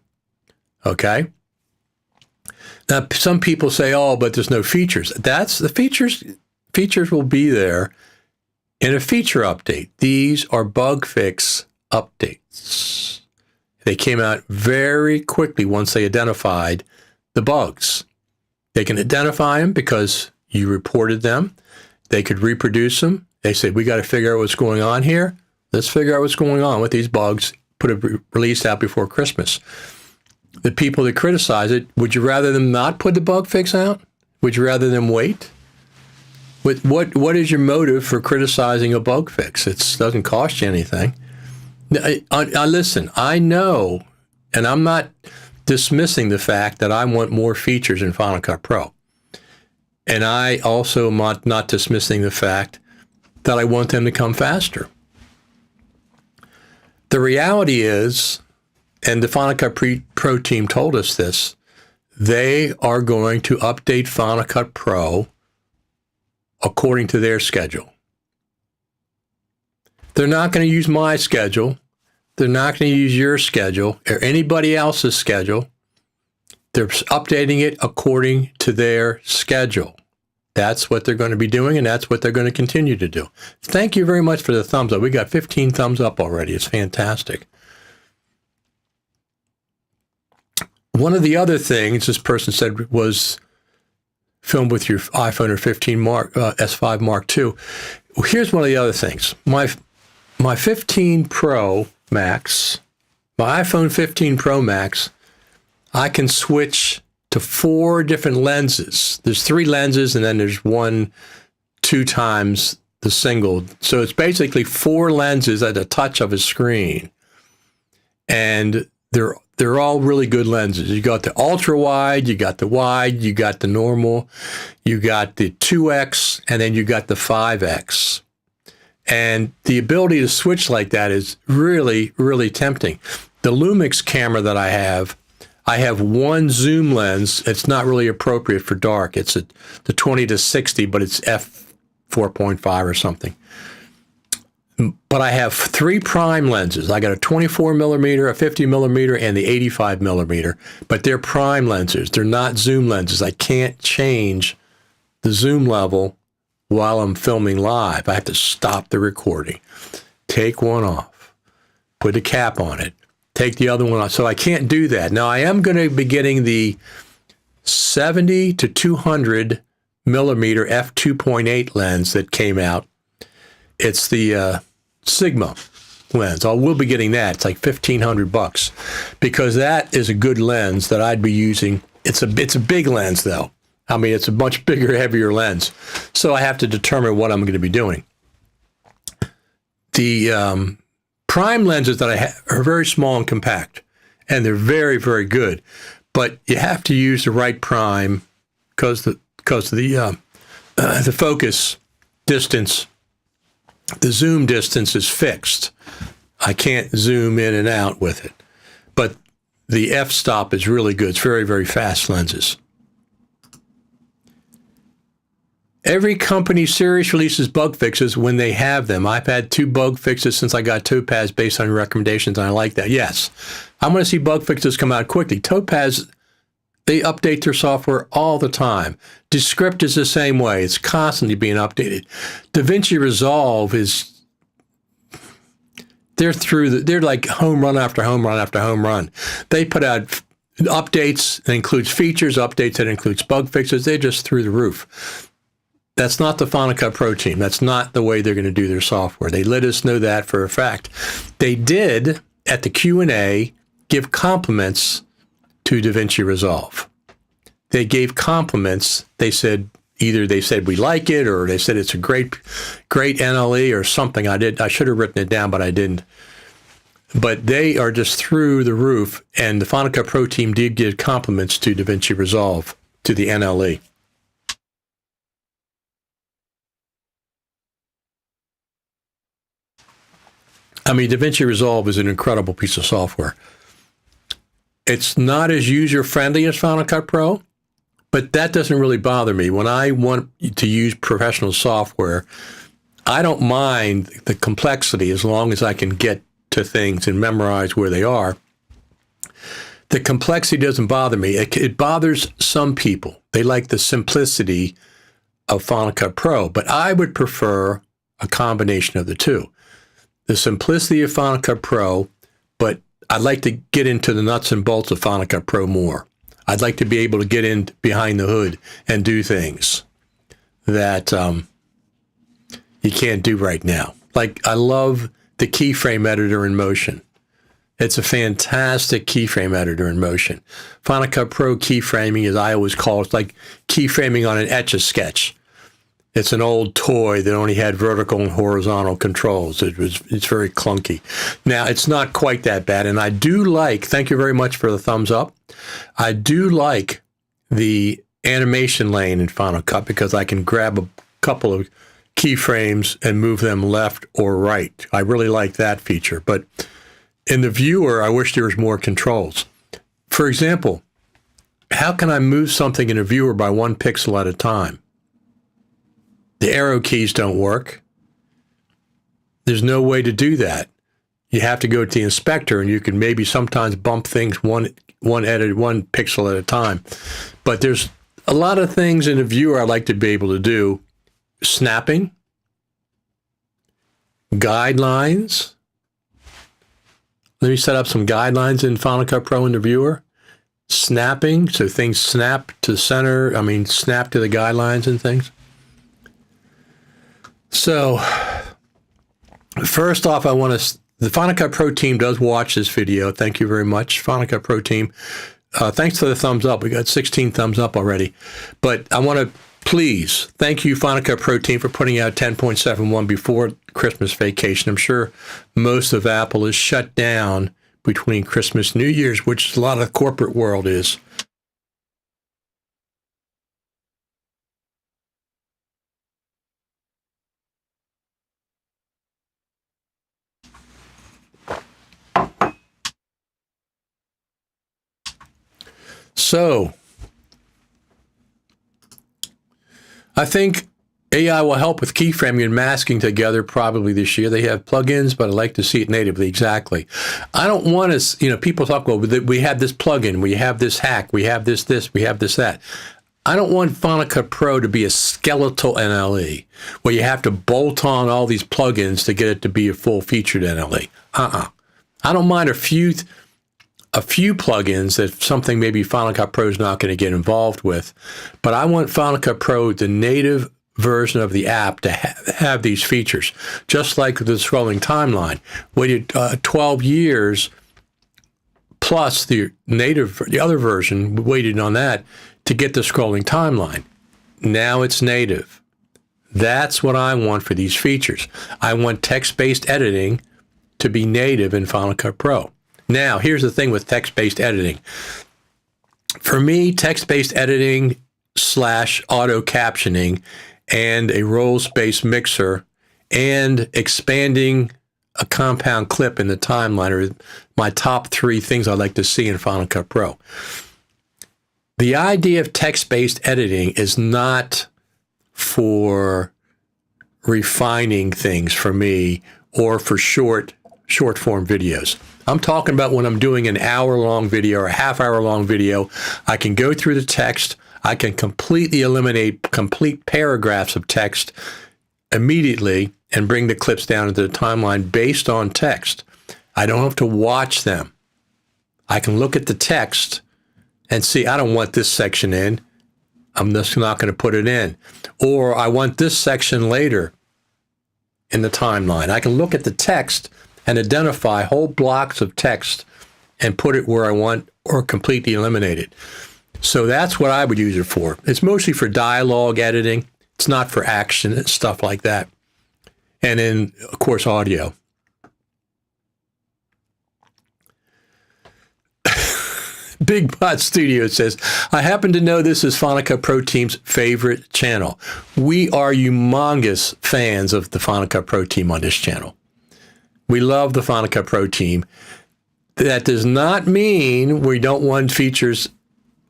Okay? Now, some people say, oh, but there's no features. That's the features. Features will be there in a feature update. These are bug fix updates. They came out very quickly once they identified the bugs. They can identify them because you reported them. They could reproduce them. They said, we got to figure out what's going on here. Let's figure out what's going on with these bugs. Put a release out before Christmas. The people that criticize it, would you rather them not put the bug fix out? Would you rather them wait? What is your motive for criticizing a bug fix? It doesn't cost you anything. I listen, I know, and I'm not dismissing the fact that I want more features in Final Cut Pro. And I also am not dismissing the fact that I want them to come faster. The reality is, and the Final Cut Pro team told us this, they are going to update Final Cut Pro according to their schedule. They're not going to use my schedule. They're not going to use your schedule or anybody else's schedule. They're updating it according to their schedule. That's what they're going to be doing, and that's what they're going to continue to do. Thank you very much for the thumbs up. We got 15 thumbs up already. It's fantastic. One of the other things this person said was film with your iPhone or 15 S5 Mark II. Here's one of the other things. My 15 Pro Max, my iPhone 15 Pro Max, I can switch to 4 different lenses. There's 3 lenses, and then there's 2 times the single. So it's basically 4 lenses at the touch of a screen. And they're all really good lenses. You got the ultra wide, you got the wide, you got the normal, you got the 2X, and then you got the 5X. And the ability to switch like that is really, really tempting. The Lumix camera that I have 1 zoom lens. It's not really appropriate for dark. It's the 20 to 60, but it's f4.5 or something. But I have 3 prime lenses. I got a 24 millimeter, a 50 millimeter, and the 85 millimeter. But they're prime lenses. They're not zoom lenses. I can't change the zoom level while I'm filming live. I have to stop the recording, take one off, put a cap on it, take the other one off. So I can't do that. Now I am going to be getting the 70 to 200 millimeter f2.8 lens that came out. It's the Sigma lens. I will be getting that. It's like $1,500 because that is a good lens that I'd be using. It's a big lens though. I mean, it's a much bigger, heavier lens. So I have to determine what I'm going to be doing. The prime lenses that I have are very small and compact, and they're very, very good. But you have to use the right prime because the focus distance, the zoom distance is fixed. I can't zoom in and out with it. But the f-stop is really good. It's very, very fast lenses. Every company series releases bug fixes when they have them. I've had 2 bug fixes since I got Topaz based on your recommendations, and I like that. Yes, I'm going to see bug fixes come out quickly. Topaz, they update their software all the time. Descript is the same way. It's constantly being updated. DaVinci Resolve is, they're like home run after home run after home run. They put out updates that includes features, updates that includes bug fixes. They're just through the roof. That's not the Final Cut Pro team. That's not the way they're going to do their software. They let us know that for a fact. They did, at the Q&A, give compliments to DaVinci Resolve. They gave compliments. They said, either they said we like it, or they said it's a great NLE or something. I should have written it down, but I didn't. But they are just through the roof, and the Final Cut Pro team did give compliments to DaVinci Resolve, to the NLE. I mean, DaVinci Resolve is an incredible piece of software. It's not as user-friendly as Final Cut Pro, but that doesn't really bother me. When I want to use professional software, I don't mind the complexity as long as I can get to things and memorize where they are. The complexity doesn't bother me. It bothers some people. They like the simplicity of Final Cut Pro, but I would prefer a combination of the two. The simplicity of Final Cut Pro, but I'd like to get into the nuts and bolts of Final Cut Pro more. I'd like to be able to get in behind the hood and do things that you can't do right now. Like, I love the keyframe editor in Motion. It's a fantastic keyframe editor in Motion. Final Cut Pro keyframing, as I always call it, it's like keyframing on an Etch-a-Sketch. It's an old toy that only had vertical and horizontal controls. It's very clunky. Now, it's not quite that bad. And I do like, thank you very much for the thumbs up. I do like the animation lane in Final Cut because I can grab a couple of keyframes and move them left or right. I really like that feature. But in the viewer, I wish there was more controls. For example, how can I move something in a viewer by 1 pixel at a time? The arrow keys don't work. There's no way to do that. You have to go to the inspector, and you can maybe sometimes bump things one pixel at a time. But there's a lot of things in a viewer I like to be able to do. Snapping, guidelines. Let me set up some guidelines in Final Cut Pro in the viewer. Snapping, so things snap to center, snap to the guidelines and things. So, first off, the Final Cut Pro team does watch this video. Thank you very much, Final Cut Pro team. Thanks for the thumbs up. We got 16 thumbs up already. But I want to please thank you, Final Cut Pro team, for putting out 10.7.1 before Christmas vacation. I'm sure most of Apple is shut down between Christmas and New Year's, which a lot of the corporate world is. So, I think AI will help with keyframing and masking together probably this year. They have plugins, but I'd like to see it natively. Exactly. I don't want to, people talk about, we have this plugin, we have this hack, we have this, we have this, that. I don't want Final Cut Pro to be a skeletal NLE where you have to bolt on all these plugins to get it to be a full-featured NLE. I don't mind a few plugins that something maybe Final Cut Pro is not going to get involved with, but I want Final Cut Pro, the native version of the app, to have these features, just like the scrolling timeline. Waited 12 years plus the other version, waited on that to get the scrolling timeline. Now it's native. That's what I want for these features. I want text-based editing to be native in Final Cut Pro. Now, here's the thing with text-based editing. For me, text-based editing / auto captioning and a roles-based mixer and expanding a compound clip in the timeline are my top 3 things I'd like to see in Final Cut Pro. The idea of text-based editing is not for refining things for me or for short form videos. I'm talking about when I'm doing an hour-long video or a half-hour-long video, I can go through the text, I can completely eliminate complete paragraphs of text immediately and bring the clips down into the timeline based on text. I don't have to watch them. I can look at the text and see, I don't want this section in. I'm just not going to put it in. Or I want this section later in the timeline. I can look at the text and identify whole blocks of text and put it where I want or completely eliminate it. So that's what I would use it for. It's mostly for dialogue editing. It's not for action and stuff like that. And then, of course, audio. Big Bot Studio says, I happen to know this is Final Cut Pro Team's favorite channel. We are humongous fans of the Final Cut Pro Team on this channel. We love the Final Cut Pro team. That does not mean we don't want features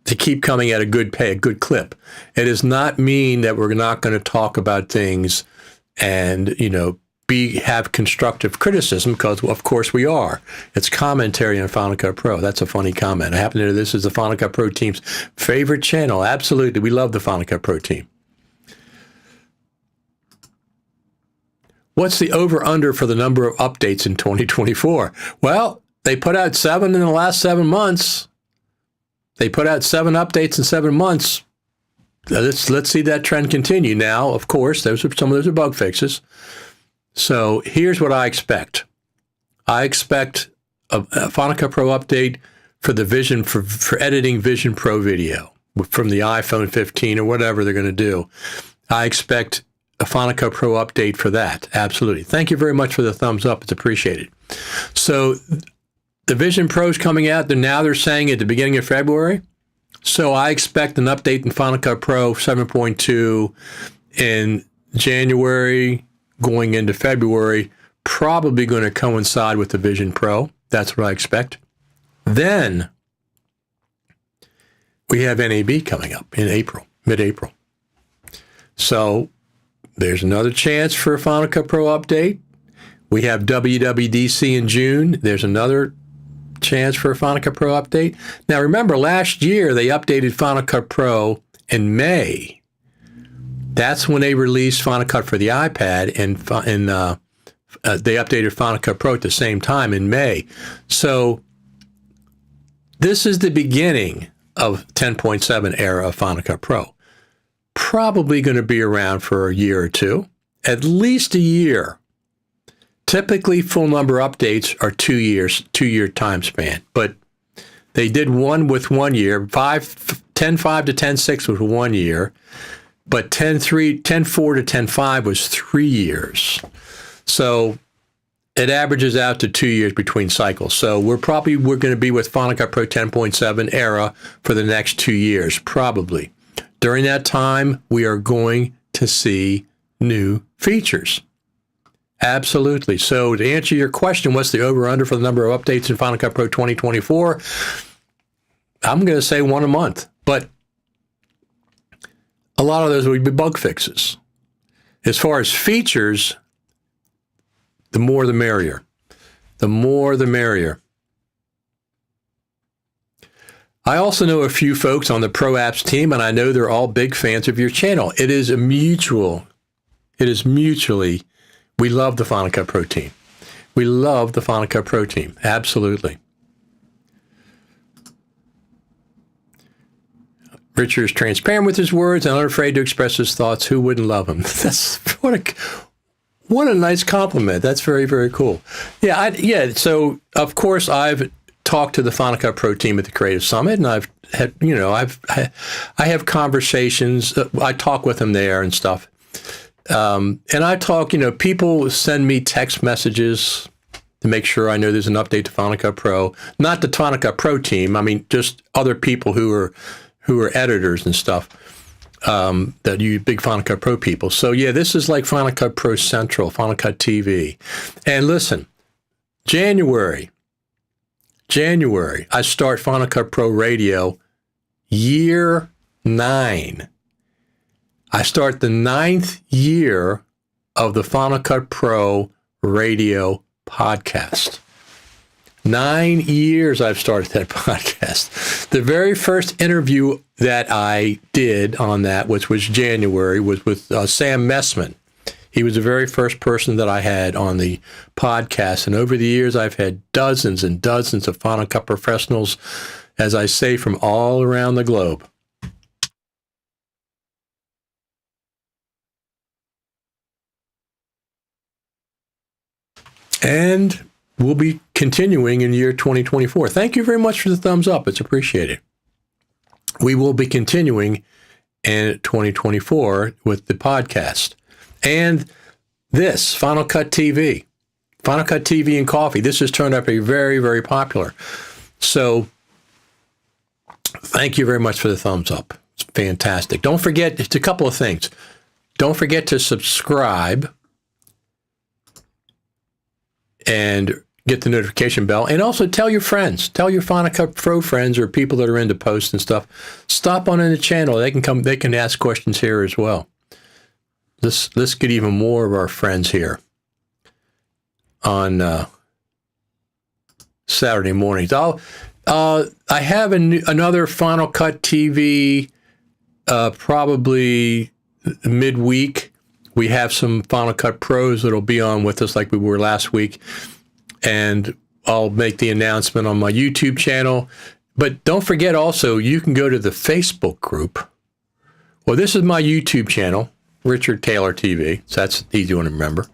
to keep coming at a good clip. It does not mean that we're not going to talk about things and, have constructive criticism, because of course we are. It's commentary on Final Cut Pro. That's a funny comment. I happen to know this is the Final Cut Pro team's favorite channel. Absolutely. We love the Final Cut Pro team. What's the over-under for the number of updates in 2024? Well, they put out 7 in the last 7 months. They put out 7 updates in 7 months. Let's see that trend continue. Now, of course, some of those are bug fixes. So here's what I expect. I expect a Final Cut Pro update for the Vision for editing Vision Pro video from the iPhone 15 or whatever they're going to do. I expect a Final Cut Pro update for that. Absolutely. Thank you very much for the thumbs up. It's appreciated. So the Vision Pro is coming out. They're saying at the beginning of February. So I expect an update in Final Cut Pro 7.2 in January going into February, probably going to coincide with the Vision Pro. That's what I expect. Then we have NAB coming up in April, mid-April. So there's another chance for a Final Cut Pro update. We have WWDC in June. There's another chance for a Final Cut Pro update. Now, remember, last year they updated Final Cut Pro in May. That's when they released Final Cut for the iPad, and they updated Final Cut Pro at the same time in May. So this is the beginning of 10.7 era of Final Cut Pro. Probably going to be around for a year or two, at least a year. Typically, full number updates are 2 years, 2-year time span. But they did one with 1 year. 10.5 to 10.6 was 1 year. But 10.4 to 10.5 was 3 years. So it averages out to 2 years between cycles. So we're going to be with Final Cut Pro 10.7 era for the next 2 years, probably. During that time, we are going to see new features. Absolutely. So to answer your question, what's the over-under for the number of updates in Final Cut Pro 2024? I'm going to say 1 a month, but a lot of those would be bug fixes. As far as features, the more the merrier. The more the merrier. I also know a few folks on the Pro Apps team, and I know they're all big fans of your channel. It is mutually, we love the Final Cut Pro team. We love the Final Cut Pro team. Absolutely. Richard is transparent with his words and unafraid to express his thoughts. Who wouldn't love him? That's what a nice compliment. That's very, very cool. Yeah. So of course I've talked to the Final Cut Pro team at the Creative Summit, and I've had, I have conversations. I talk with them there and stuff. And I talk, people send me text messages to make sure I know there's an update to Final Cut Pro. Not the Final Cut Pro team. I mean, just other people who are editors and stuff, that you big Final Cut Pro people. So yeah, this is like Final Cut Pro Central, Final Cut TV. And listen, January, I start Final Cut Pro Radio year 9. I start the 9th year of the Final Cut Pro Radio podcast. 9 years I've started that podcast. The very first interview that I did on that, which was January, was with Sam Messman. He was the very first person that I had on the podcast. And over the years, I've had dozens and dozens of Final Cut professionals, as I say, from all around the globe. And we'll be continuing in year 2024. Thank you very much for the thumbs up. It's appreciated. We will be continuing in 2024 with the podcast. And this, Final Cut TV. Final Cut TV and Coffee. This has turned out to be very, very popular. So thank you very much for the thumbs up. It's fantastic. Don't forget, it's a couple of things. Don't forget to subscribe and get the notification bell, and also tell your friends, tell your Final Cut Pro friends or people that are into posts and stuff. Stop on in the channel. They can ask questions here as well. Let's get even more of our friends here on Saturday mornings. I have another Final Cut TV probably midweek. We have some Final Cut Pros that'll be on with us like we were last week. And I'll make the announcement on my YouTube channel. But don't forget also, you can go to the Facebook group. Well, this is my YouTube channel, Richard Taylor TV. So that's an easy one to remember.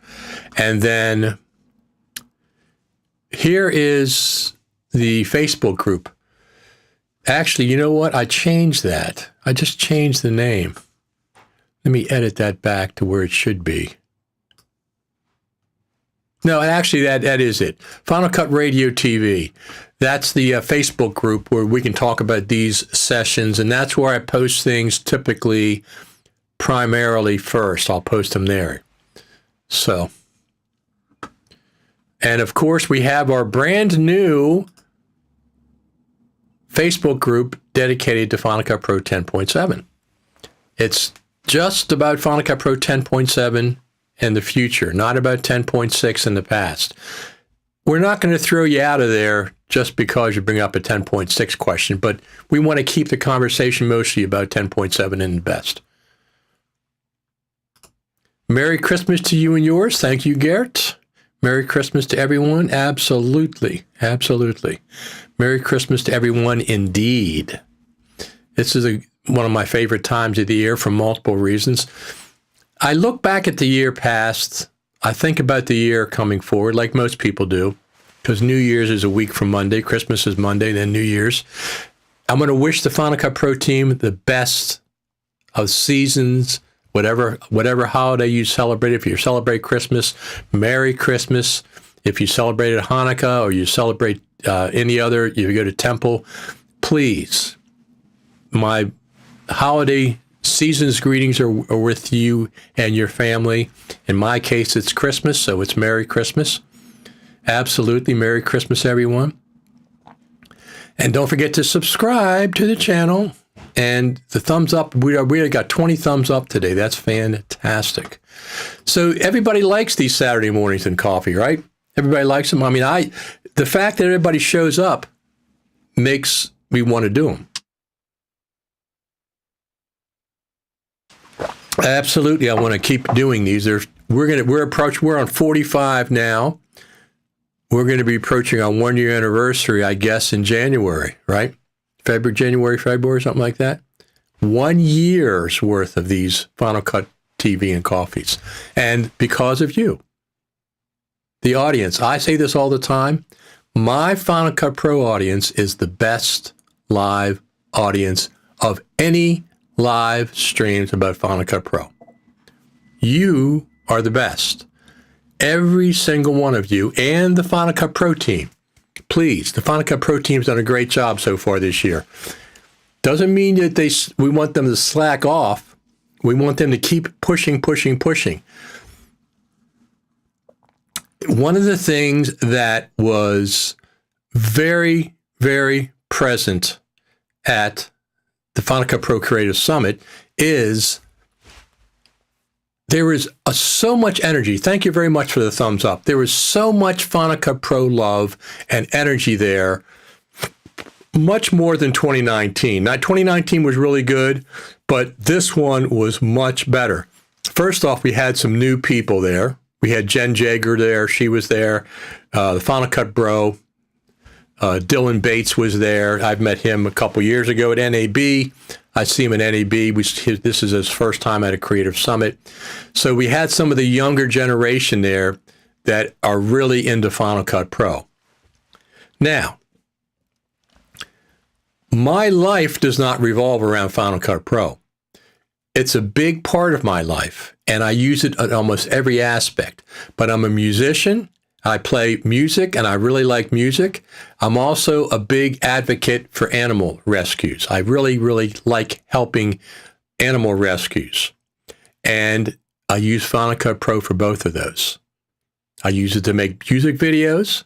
And then here is the Facebook group. Actually, you know what? I changed that. I just changed the name. Let me edit that back to where it should be. No, actually, that is it. Final Cut Radio TV. That's the Facebook group where we can talk about these sessions, and that's where I post things typically primarily first. I'll post them there. So, and of course, we have our brand new Facebook group dedicated to Final Cut Pro 10.7. It's just about Final Cut Pro 10.7 in the future, not about 10.6 in the past. We're not going to throw you out of there just because you bring up a 10.6 question, but we want to keep the conversation mostly about 10.7 and the best. Merry Christmas to you and yours. Thank you, Gert. Merry Christmas to everyone. Absolutely. Absolutely. Merry Christmas to everyone indeed. This is one of my favorite times of the year for multiple reasons. I look back at the year past. I think about the year coming forward, like most people do, because New Year's is a week from Monday. Christmas is Monday, then New Year's. I'm going to wish the Final Cut Pro team the best of seasons, whatever holiday you celebrate. If you celebrate Christmas, Merry Christmas. If you celebrated Hanukkah or you celebrate any other, you go to temple, please, my holiday season's greetings are with you and your family. In my case, it's Christmas, so it's Merry Christmas. Absolutely, Merry Christmas, everyone. And don't forget to subscribe to the channel. And the thumbs up, we got 20 thumbs up today. That's fantastic. So everybody likes these Saturday mornings and coffee, right? Everybody likes them. I mean, the fact that everybody shows up makes me want to do them. Absolutely, I want to keep doing these. We're on 45 now. We're going to be approaching our 1 year anniversary, I guess, in January, right? January, February, something like that. 1 year's worth of these Final Cut TV and coffees, and because of you, the audience. I say this all the time. My Final Cut Pro audience is the best live audience of any live streams about Final Cut Pro. You are the best. Every single one of you and the Final Cut Pro team. Please, the Final Cut Pro team's done a great job so far this year. Doesn't mean that we want them to slack off. We want them to keep pushing. One of the things that was very, very present at the Final Cut Pro Creative Summit is there was so much energy. Thank you very much for the thumbs up. There was so much Final Cut Pro love and energy there, much more than 2019. Now, 2019 was really good, but this one was much better. First off, we had some new people there. We had Jen Jager there. She was there. The Final Cut Bro. Dylan Bates was there. I've met him a couple years ago at NAB. I see him at NAB. This is his first time at a Creative Summit. So we had some of the younger generation there that are really into Final Cut Pro. Now, my life does not revolve around Final Cut Pro. It's a big part of my life, and I use it at almost every aspect. But I'm a musician. I play music, and I really like music. I'm also a big advocate for animal rescues. I really, really like helping animal rescues. And I use Final Cut Pro for both of those. I use it to make music videos,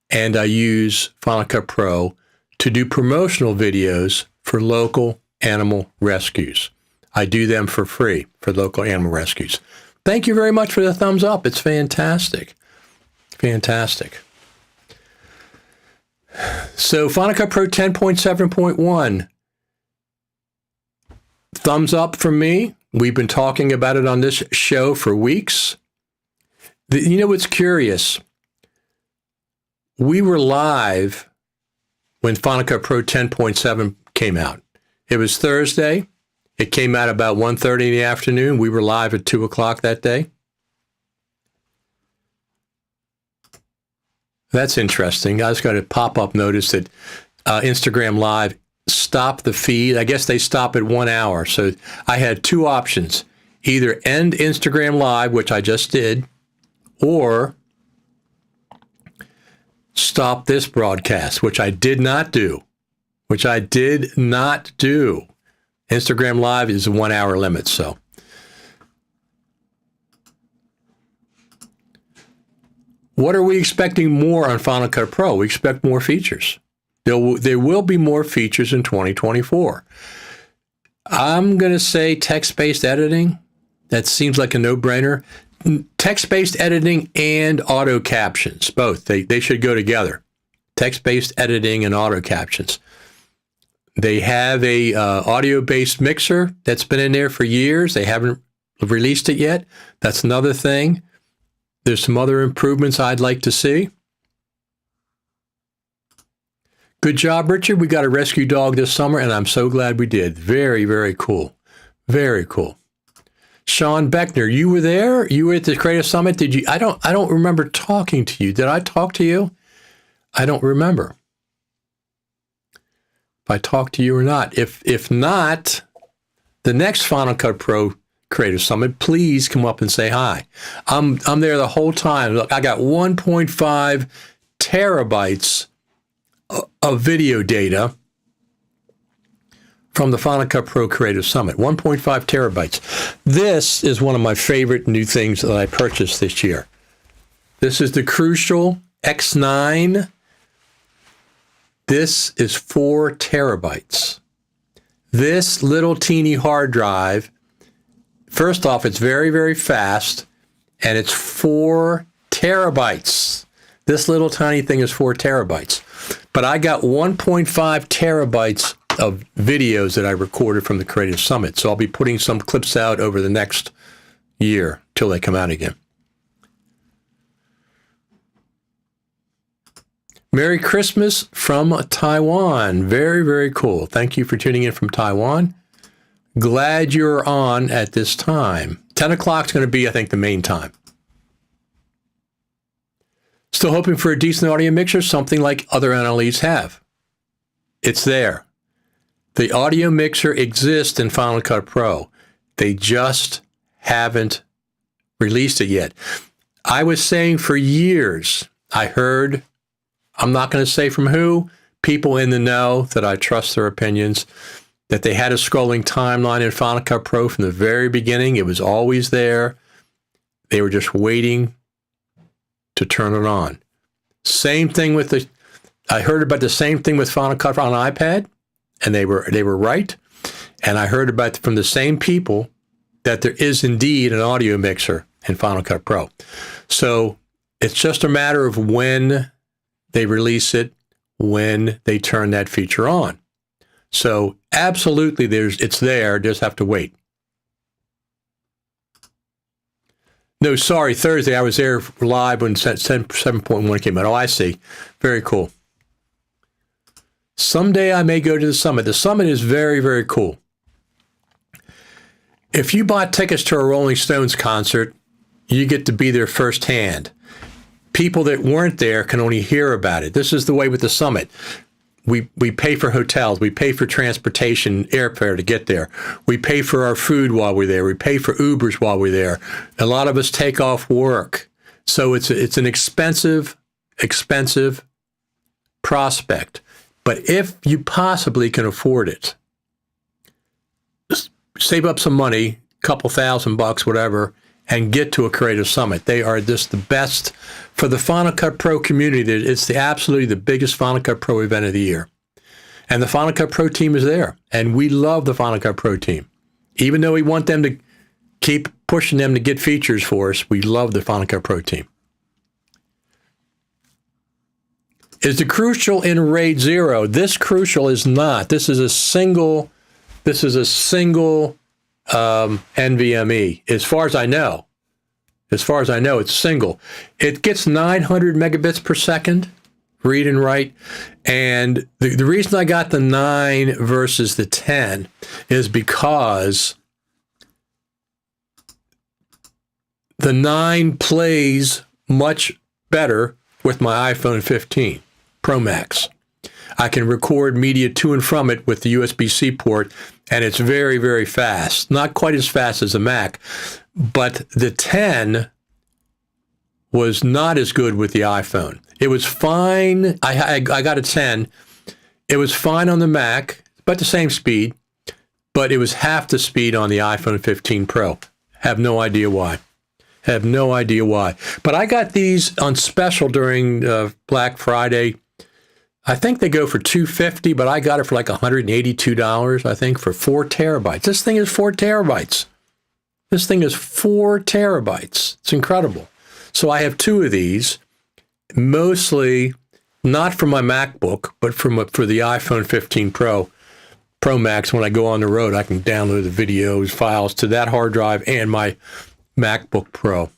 and I use Final Cut Pro to do promotional videos for local animal rescues. I do them for free for local animal rescues. Thank you very much for the thumbs up. It's fantastic. Fantastic. So Final Cut Pro 10.7.1. Thumbs up from me. We've been talking about it on this show for weeks. You know what's curious? We were live when Final Cut Pro 10.7 came out. It was Thursday. It came out about 1:30 in the afternoon. We were live at 2 o'clock that day. That's interesting. I just got a pop-up notice that Instagram Live stopped the feed. I guess they stop at 1 hour. So I had two options. either end Instagram Live, which I just did, or stop this broadcast, which I did not do. Instagram Live is a 1 hour limit, so. What are we expecting more on Final Cut Pro? We expect more features. There will be more features in 2024. I'm going to say text-based editing. That seems like a no-brainer. Text-based editing and auto captions, both. They should go together. Text-based editing and auto captions. They have a audio-based mixer that's been in there for years. They haven't released it yet. That's another thing. There's some other improvements I'd like to see. Good job, Richard. We got a rescue dog this summer, and I'm so glad we did. Very, very cool. Very cool. Sean Beckner, you were there? You were at the Creative Summit? Did you? I don't remember talking to you. Did I talk to you? I don't remember if I talked to you or not. If not, the next Final Cut Pro Creative Summit, please come up and say hi. I'm there the whole time. Look, I got 1.5 terabytes of video data from the Final Cut Pro Creative Summit. 1.5 terabytes. This is one of my favorite new things that I purchased this year. This is the Crucial X9. This is 4 terabytes. This little teeny hard drive, first off, it's very, very fast, and it's 4 terabytes. This little tiny thing is 4 terabytes. But I got 1.5 terabytes of videos that I recorded from the Creative Summit. So I'll be putting some clips out over the next year till they come out again. Merry Christmas from Taiwan. Very, very cool. Thank you for tuning in from Taiwan. Glad you're on at this time. 10 o'clock is going to be, I think, the main time. Still hoping for a decent audio mixer, something like other NLEs have. It's there. The audio mixer exists in Final Cut Pro. They just haven't released it yet. I was saying for years, I heard, I'm not going to say from who, people in the know that I trust their opinions, that they had a scrolling timeline in Final Cut Pro from the very beginning. It was always there. They were just waiting to turn it on. Same thing with I heard about the same thing with Final Cut on iPad, and they were right. And I heard about from the same people that there is indeed an audio mixer in Final Cut Pro. So it's just a matter of when they release it, when they turn that feature on. So absolutely, it's there. Just have to wait. No, sorry, Thursday. I was there live when 7.1 came out. Oh, I see. Very cool. Someday I may go to the summit. The summit is very, very cool. If you bought tickets to a Rolling Stones concert, you get to be there firsthand. People that weren't there can only hear about it. This is the way with the summit. We pay for hotels. We pay for transportation, airfare to get there. We pay for our food while we're there. We pay for Ubers while we're there. A lot of us take off work. So it's an expensive prospect. But if you possibly can afford it, save up some money, couple $1,000, whatever, and get to a Creative Summit. They are just the best for the Final Cut Pro community. It's absolutely the biggest Final Cut Pro event of the year. And the Final Cut Pro team is there. And we love the Final Cut Pro team. Even though we want them to keep pushing them to get features for us, we love the Final Cut Pro team. Is the Crucial in RAID 0? This Crucial is not. This is a single NVMe, as far as I know. It's single. It gets 900 megabits per second, read and write. And the reason I got the 9 versus the 10 is because the 9 plays much better with my iPhone 15 Pro Max. I can record media to and from it with the USB-C port, and it's very, very fast. Not quite as fast as the Mac, but the 10 was not as good with the iPhone. It was fine. I got a 10. It was fine on the Mac, but the same speed, but it was half the speed on the iPhone 15 Pro. Have no idea why. Have no idea why. But I got these on special during Black Friday. I think they go for $250, but I got it for like $182, I think, for 4 terabytes. This thing is 4 terabytes. This thing is 4 terabytes. It's incredible. So I have 2 of these, mostly not for my MacBook, but for the iPhone 15 Pro Max. When I go on the road, I can download the videos, files to that hard drive and my MacBook Pro.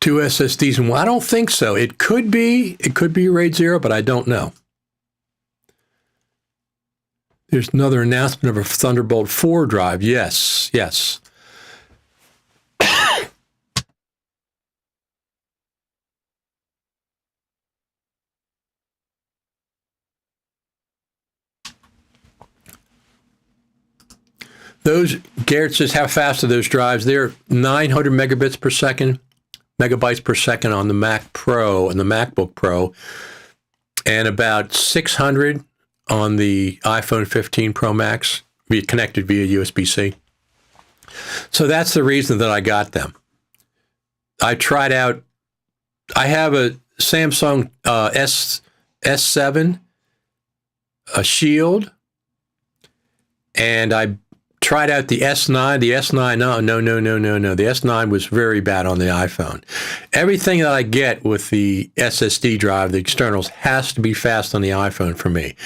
2 SSDs and one. I don't think so. It could be RAID 0, but I don't know. There's another announcement of a Thunderbolt 4 drive. Yes, yes. Those, Garrett says, how fast are those drives? They're 900 megabytes per second on the Mac Pro and the MacBook Pro, and about 600 on the iPhone 15 Pro Max, connected via USB-C. So that's the reason that I got them. I tried out, I have a Samsung S7 Shield, and I tried out the S9. The S9, no. The S9 was very bad on the iPhone. Everything that I get with the SSD drive, the externals, has to be fast on the iPhone for me.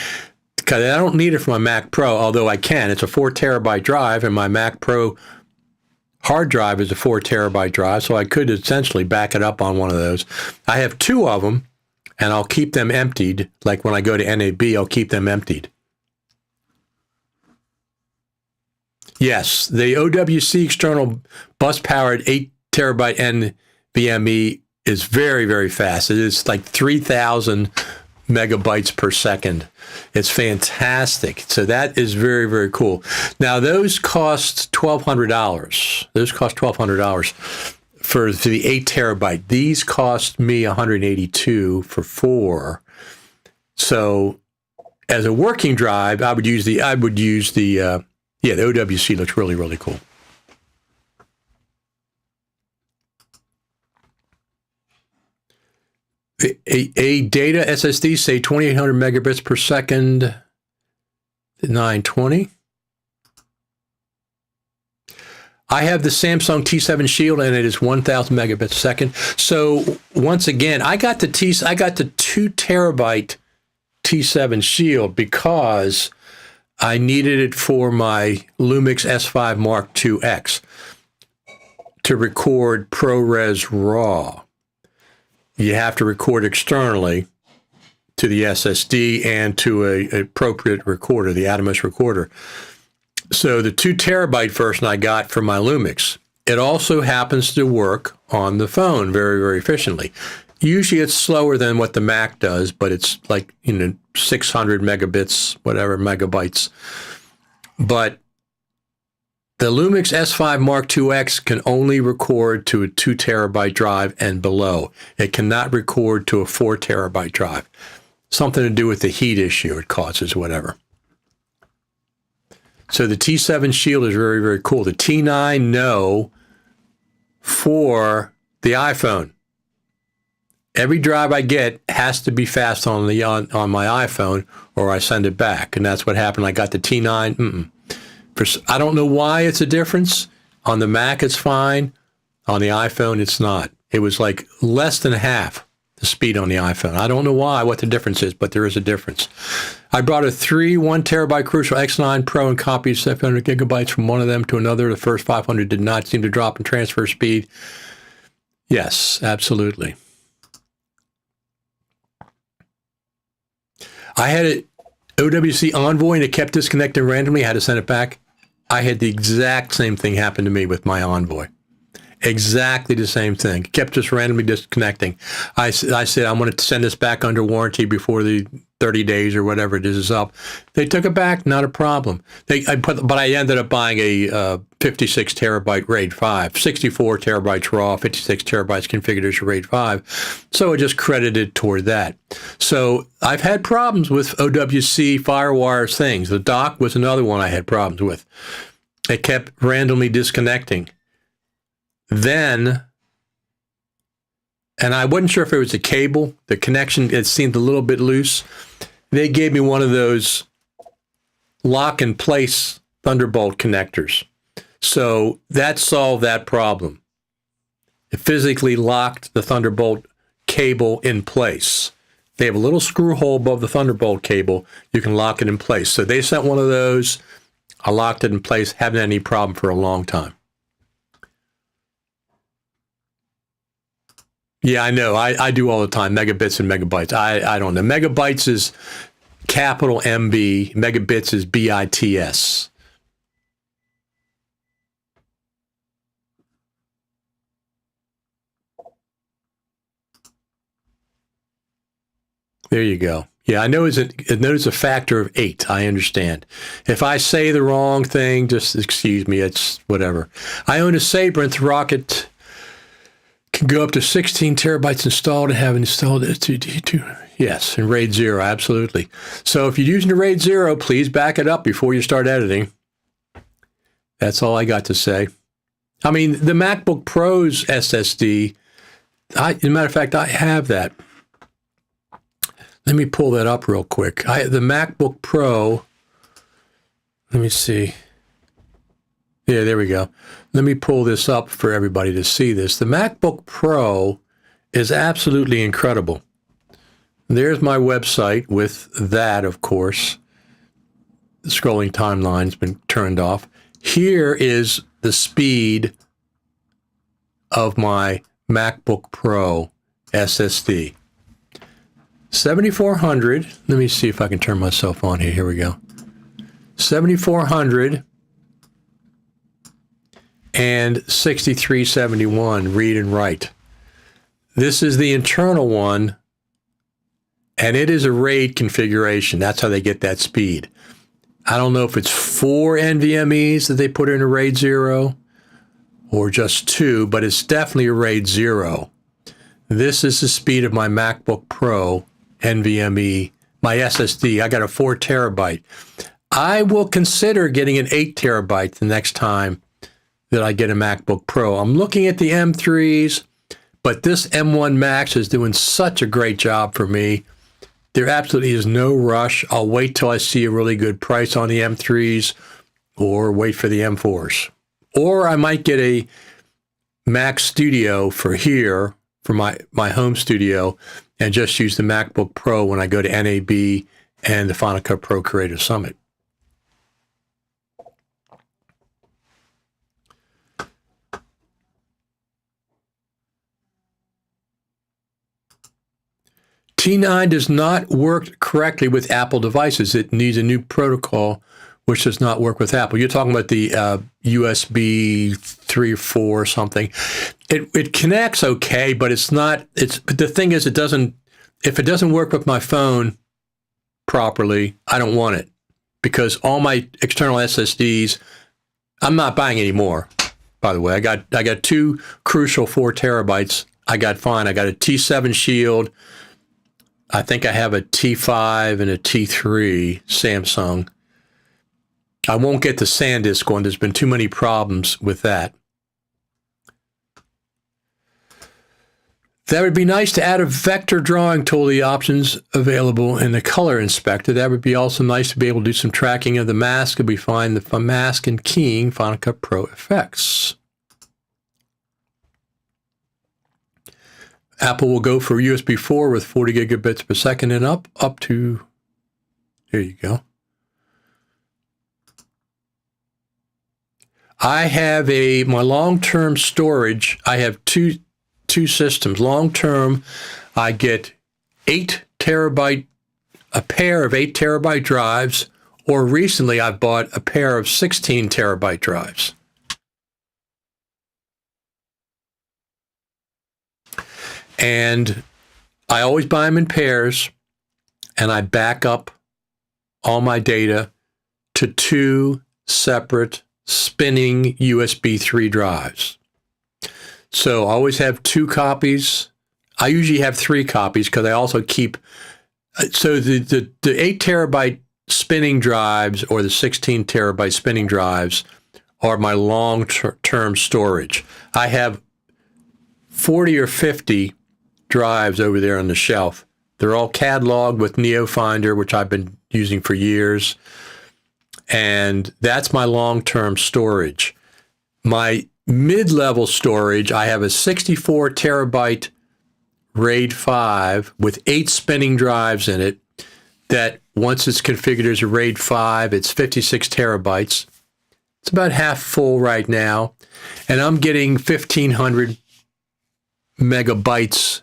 Because I don't need it for my Mac Pro, although I can. It's a 4 terabyte drive, and my Mac Pro hard drive is a 4 terabyte drive, so I could essentially back it up on one of those. I have 2 of them, and I'll keep them emptied. Like when I go to NAB, I'll keep them emptied. Yes, the OWC external bus-powered 8 terabyte NVMe is very, very fast. It is like 3,000 megabytes per second. It's fantastic. So that is very, very cool. Now, those cost $1,200. Those cost $1,200 for the 8 terabyte. These cost me $182 for 4. So as a working drive, the OWC looks really, really cool. A data SSD, say 2,800 megabits per second, 920. I have the Samsung T7 Shield, and it is 1,000 megabits a second. So once again, I got the 2 terabyte T7 Shield because I needed it for my Lumix S5 Mark II-X to record ProRes RAW. You have to record externally to the SSD and to an appropriate recorder, the Atomos recorder. So the 2 terabyte version I got for my Lumix. It also happens to work on the phone very, very efficiently. Usually it's slower than what the Mac does, but it's like, 600 megabits, whatever, megabytes. But the Lumix S5 Mark II-X can only record to a 2 terabyte drive and below. It cannot record to a 4 terabyte drive. Something to do with the heat issue it causes, whatever. So the T7 Shield is very, very cool. The T9, no, for the iPhone. Every drive I get has to be fast on my iPhone, or I send it back. And that's what happened. I got the T9. I don't know why it's a difference. On the Mac, it's fine. On the iPhone, it's not. It was like less than half the speed on the iPhone. I don't know what the difference is, but there is a difference. I brought a 1 terabyte Crucial X9 Pro and copied 700 gigabytes from one of them to another. The first 500 did not seem to drop in transfer speed. Yes, absolutely. I had an OWC Envoy, and it kept disconnecting randomly. I had to send it back. I had the exact same thing happen to me with my Envoy. Exactly the same thing. Kept just randomly disconnecting. I said, I want to send this back under warranty before the 30 days or whatever it is up. They took it back, not a problem. But I ended up buying a 56 terabyte RAID 5, 64 terabytes raw, 56 terabytes configured as RAID 5. So I just credited toward that. So I've had problems with OWC FireWire things. The dock was another one I had problems with. It kept randomly disconnecting. Then, and I wasn't sure if it was a cable, the connection, it seemed a little bit loose. They gave me one of those lock and place Thunderbolt connectors. So that solved that problem. It physically locked the Thunderbolt cable in place. They have a little screw hole above the Thunderbolt cable. You can lock it in place. So they sent one of those. I locked it in place. Haven't had any problem for a long time. Yeah, I know. I do all the time, megabits and megabytes. I don't know. Megabytes is capital MB. Megabits is BITS. There you go. Yeah, I know it's a factor of 8. I understand. If I say the wrong thing, just excuse me. It's whatever. I own a Sabrinth rocket. Can go up to 16 terabytes installed and have installed it. Yes, in RAID 0, absolutely. So if you're using the RAID 0, please back it up before you start editing. That's all I got to say. I mean, the MacBook Pro's SSD, as a matter of fact, I have that. Let me pull that up real quick. The MacBook Pro, let me see. Yeah, there we go. Let me pull this up for everybody to see this. The MacBook Pro is absolutely incredible. There's my website with that, of course. The scrolling timeline's been turned off. Here is the speed of my MacBook Pro SSD. 7400. Let me see if I can turn myself on here. Here we go. 7400 and 6371 read and write. This is the internal one, and it is a RAID configuration. That's how they get that speed. I don't know if it's 4 NVMEs that they put in a RAID 0 or just 2, but it's definitely a RAID 0. This is the speed of my MacBook Pro NVMe, my SSD. I got a 4 terabyte. I will consider getting an 8 terabyte the next time that I get a MacBook Pro. I'm looking at the M3s, but this M1 Max is doing such a great job for me. There absolutely is no rush. I'll wait till I see a really good price on the M3s or wait for the M4s. Or I might get a Mac Studio for here, for my home studio, and just use the MacBook Pro when I go to NAB and the Final Cut Pro Creator Summit. T9 does not work correctly with Apple devices. It needs a new protocol which does not work with Apple. You're talking about the USB 3 or 4 or something. It connects okay, but it's not. But the thing is, it doesn't. If it doesn't work with my phone properly, I don't want it, because all my external SSDs, I'm not buying any more. By the way, I got 2 crucial 4 terabytes. I got fine. I got a T7 Shield. I think I have a T5 and a T3 Samsung. I won't get the SanDisk one. There's been too many problems with that. That would be nice to add a vector drawing tool to the options available in the color inspector. That would be also nice to be able to do some tracking of the mask if we find the mask and keying Final Cut Pro effects. Apple will go for USB 4 with 40 gigabits per second and up to, there you go. I have my long-term storage. I have two systems. Long-term, I get 8 terabyte, a pair of 8 terabyte drives, or recently I bought a pair of 16 terabyte drives. And I always buy them in pairs, and I back up all my data to 2 separate spinning USB 3 drives. So I always have 2 copies. I usually have 3 copies because I also keep, so the 8 terabyte spinning drives or the 16 terabyte spinning drives are my long-term storage. I have 40 or 50 drives over there on the shelf. They're all cataloged with NeoFinder, which I've been using for years. And that's my long-term storage. My mid-level storage, I have a 64 terabyte RAID 5 with 8 spinning drives in it that once it's configured as a RAID 5, it's 56 terabytes. It's about half full right now. And I'm getting 1,500 megabytes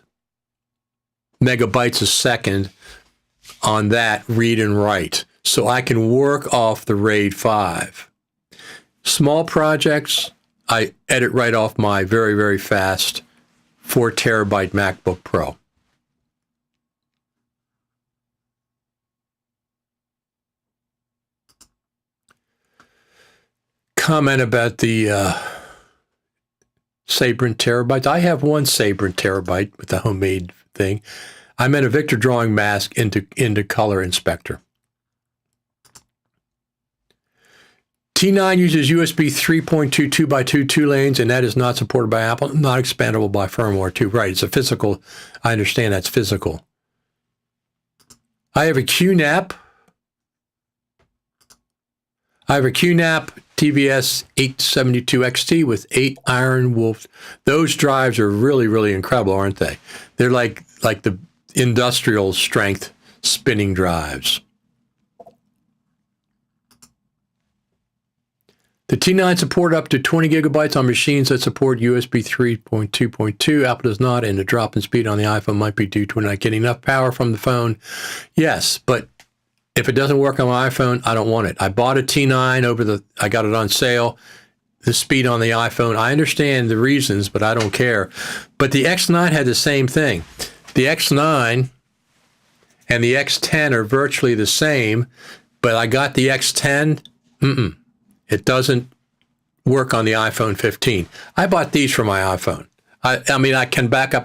a second on that read and write. So I can work off the RAID 5. Small projects, I edit right off my very, very fast 4 terabyte MacBook Pro. Comment about the Sabrent terabytes. I have one Sabrent terabyte with the homemade thing. I meant a Victor drawing mask into Color Inspector. T9 uses USB 3.2 2x2 2 lanes, and that is not supported by Apple, not expandable by firmware 2. Right, it's a physical. I understand that's physical. I have a QNAP. TVS 872 XT with 8 Iron Wolf. Those drives are really, really incredible, aren't they? They're like the industrial strength spinning drives. The T9 support up to 20 gigabytes on machines that support USB 3.2.2. Apple does not, and the drop in speed on the iPhone might be due to not getting enough power from the phone. Yes, but if it doesn't work on my iPhone, I don't want it. I bought a T9 I got it on sale. The speed on the iPhone, I understand the reasons, but I don't care. But the X9 had the same thing. The X9 and the X10 are virtually the same, but I got the X10. It doesn't work on the iPhone 15. I bought these for my iPhone. I mean, I can back up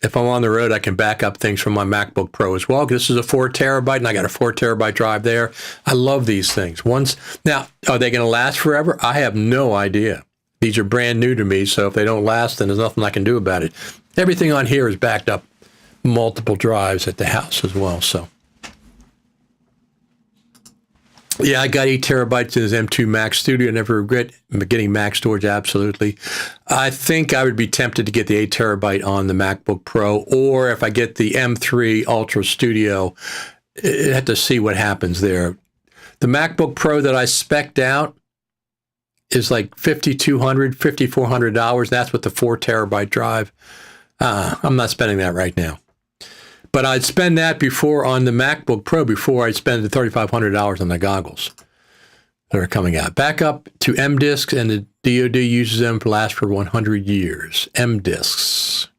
if I'm on the road, I can back up things from my MacBook Pro as well. This is a 4 terabyte, and I got a 4 terabyte drive there. I love these things. Now, are they going to last forever? I have no idea. These are brand new to me, so if they don't last, then there's nothing I can do about it. Everything on here is backed up multiple drives at the house as well, so. Yeah, I got 8 terabytes in this M2 Max Studio. I never regret getting Mac storage, absolutely. I think I would be tempted to get the 8 terabyte on the MacBook Pro, or if I get the M3 Ultra Studio, I have to see what happens there. The MacBook Pro that I spec'd out is like $5,200, $5,400. That's with the 4 terabyte drive. I'm not spending that right now. But I'd spend that before on the MacBook Pro before I'd spend the $3,500 on the goggles that are coming out. Back up to M disks, and the DoD uses them to last for 100 years. M disks.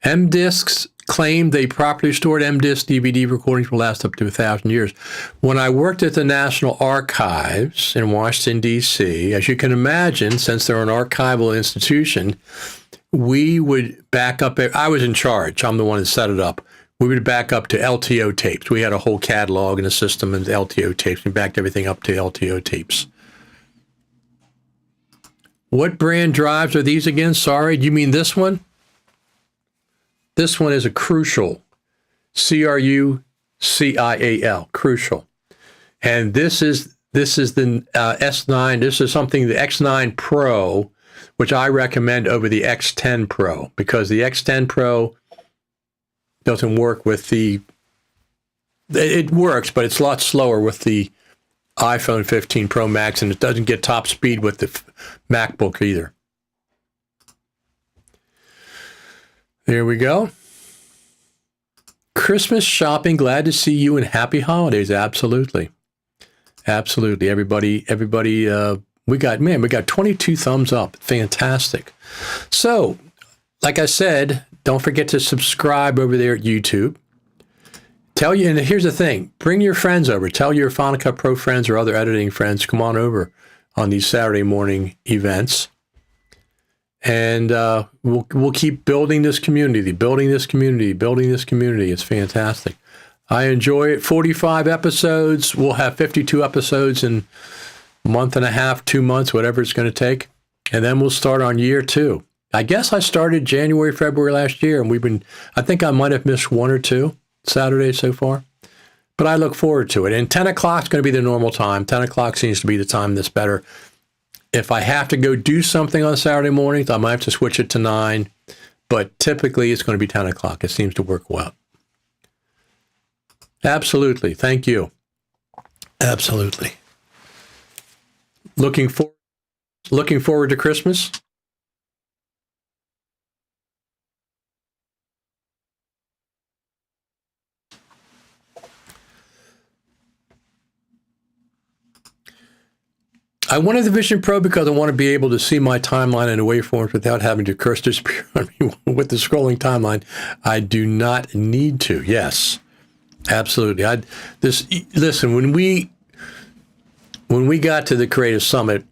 M disks claim they properly stored M disc DVD recordings will last up to 1,000 years. When I worked at the National Archives in Washington, D.C., as you can imagine, since they're an archival institution, we would back up. I was in charge. I'm the one that set it up. We would back up to LTO tapes. We had a whole catalog and a system of LTO tapes. We backed everything up to LTO tapes. What brand drives are these again? Sorry, do you mean this one? This one is a Crucial. Crucial. Crucial. And this is the S9. This is something, the X9 Pro, which I recommend over the X10 Pro, because the X10 Pro doesn't work with it works, but it's a lot slower with the iPhone 15 Pro Max, and it doesn't get top speed with the MacBook either. There we go. Christmas shopping, glad to see you, and happy holidays. Absolutely. Absolutely. Everybody We got 22 thumbs up. Fantastic. So, like I said, don't forget to subscribe over there at YouTube. And here's the thing, bring your friends over. Tell your Final Cut Pro friends or other editing friends, come on over on these Saturday morning events. And we'll keep building this community. It's fantastic. I enjoy it. 45 episodes. We'll have 52 episodes in a month and a half, 2 months, whatever it's going to take. And then we'll start on year 2. I guess I started January, February last year, and I think I might have missed 1 or 2 Saturdays so far. But I look forward to it. And 10 o'clock is going to be the normal time. 10 o'clock seems to be the time that's better. If I have to go do something on Saturday mornings, I might have to switch it to 9. But typically, it's going to be 10 o'clock. It seems to work well. Absolutely. Thank you. Absolutely. Looking forward to Christmas. I wanted the Vision Pro because I want to be able to see my timeline in a waveform without having to cursor disappear on me with the scrolling timeline. I do not need to. Yes, absolutely. Listen, when we got to the Creative Summit,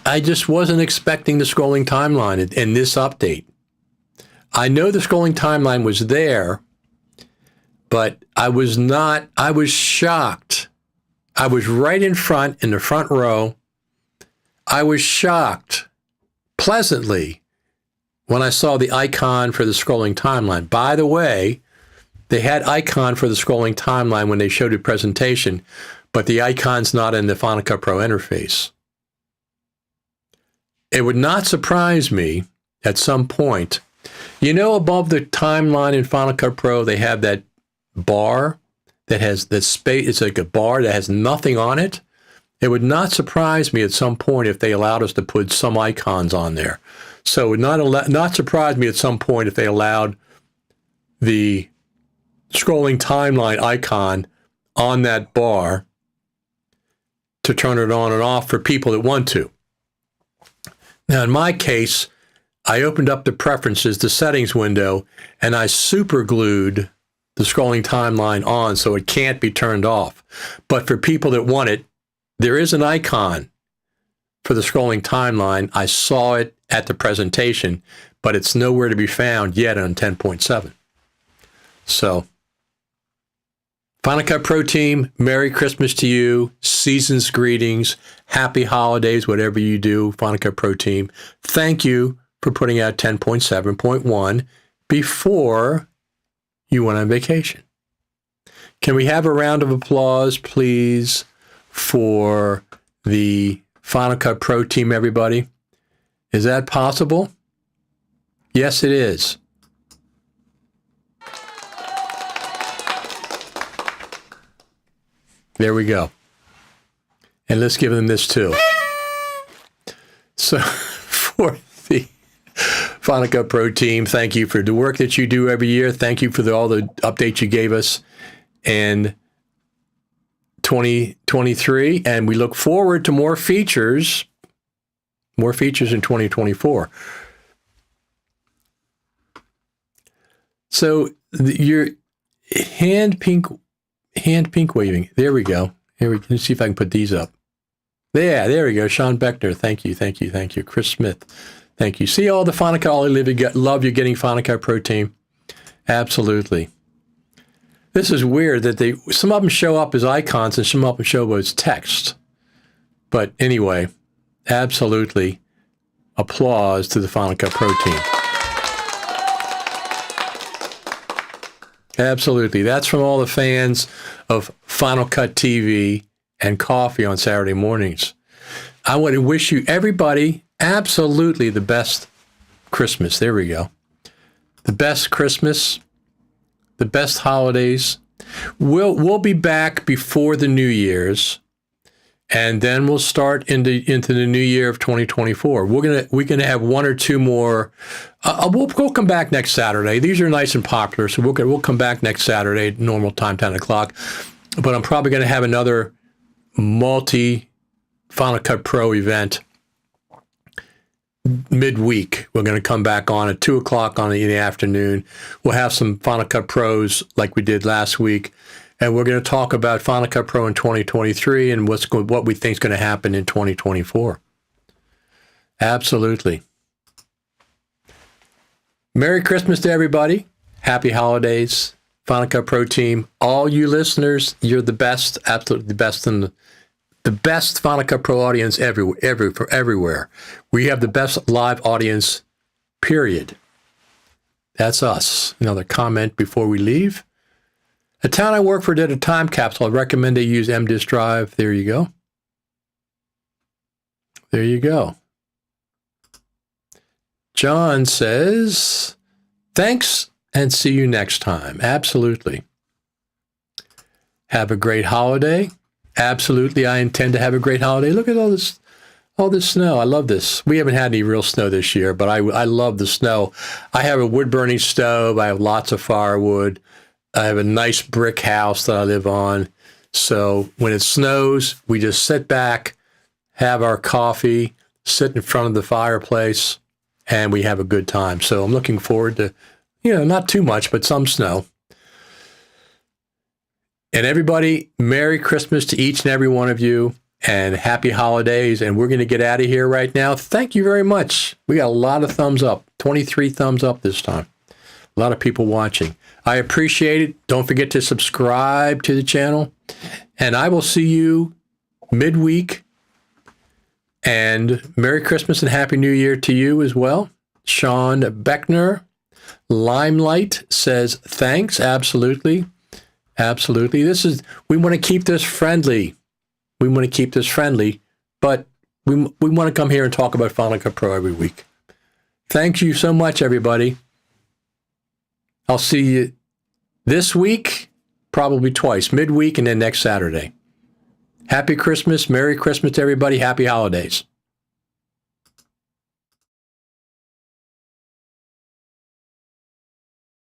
I just wasn't expecting the scrolling timeline in this update. I know the scrolling timeline was there, but I was shocked. I was right in the front row. I was shocked pleasantly when I saw the icon for the scrolling timeline. By the way, they had icon for the scrolling timeline when they showed the presentation, but the icon's not in the Final Cut Pro interface. It would not surprise me at some point. Above the timeline in Final Cut Pro, they have that bar that has the space. It's like a bar that has nothing on it. It would not surprise me at some point if they allowed us to put some icons on there. So it would not surprise me at some point if they allowed the scrolling timeline icon on that bar to turn it on and off for people that want to. Now, in my case, I opened up the preferences, the settings window, and I super glued the scrolling timeline on so it can't be turned off. But for people that want it, there is an icon for the scrolling timeline. I saw it at the presentation, but it's nowhere to be found yet on 10.7. So, Final Cut Pro team, Merry Christmas to you, season's greetings, happy holidays, whatever you do, Final Cut Pro team. Thank you for putting out 10.7.1 before you went on vacation. Can we have a round of applause, please, for the Final Cut Pro team, everybody? Is that possible? Yes, it is. There we go. And let's give them this too. So for the Final Cut Pro team, thank you for the work that you do every year. Thank you for all the updates you gave us in 2023, and we look forward to more features in 2024. So your hand pink waving. There we go. Let's see if I can put these up. There we go. Sean Beckner. Thank you. Chris Smith. Thank you. See all the Final Cut, love you're getting Final Cut Pro team. Absolutely. This is weird that some of them show up as icons and some of them show up as text. But anyway, absolutely applause to the Final Cut Pro team. Absolutely. That's from all the fans of Final Cut TV and coffee on Saturday mornings. I want to wish you, everybody, absolutely the best Christmas. There we go. The best Christmas, the best holidays. We'll be back before the New Year's, and then we'll start into the new year of 2024. We're gonna have 1 or 2 more. We'll come back next Saturday. These are nice and popular, so we'll come back next Saturday, normal time, 10 o'clock. But I'm probably going to have another multi Final Cut Pro event midweek. We're going to come back on at 2 o'clock in the afternoon. We'll have some Final Cut Pros like we did last week. And we're going to talk about Final Cut Pro in 2023 and what we think is going to happen in 2024. Absolutely. Merry Christmas to everybody. Happy holidays. Final Cut Pro team. All you listeners, you're the best, absolutely the best in the best Final Cut Pro audience everywhere. We have the best live audience, period. That's us. Another comment before we leave. A town I work for did a time capsule. I recommend they use MDisk drive. There you go. There you go. John says, thanks and see you next time. Absolutely. Have a great holiday. Absolutely, I intend to have a great holiday. Look at all this snow. I love this. We haven't had any real snow this year, but I love the snow. I have a wood-burning stove. I have lots of firewood. I have a nice brick house that I live on. So when it snows, we just sit back, have our coffee, sit in front of the fireplace, and we have a good time. So I'm looking forward to, not too much, but some snow. And everybody, Merry Christmas to each and every one of you, and happy holidays. And we're going to get out of here right now. Thank you very much. We got a lot of thumbs up, 23 thumbs up this time. A lot of people watching. I appreciate it. Don't forget to subscribe to the channel. And I will see you midweek. And Merry Christmas and Happy New Year to you as well. Sean Beckner, Limelight says, thanks. Absolutely. Absolutely. We want to keep this friendly. We want to keep this friendly, but we want to come here and talk about Final Cut Pro every week. Thank you so much, everybody. I'll see you this week, probably twice, midweek and then next Saturday. Happy Christmas. Merry Christmas to everybody. Happy holidays.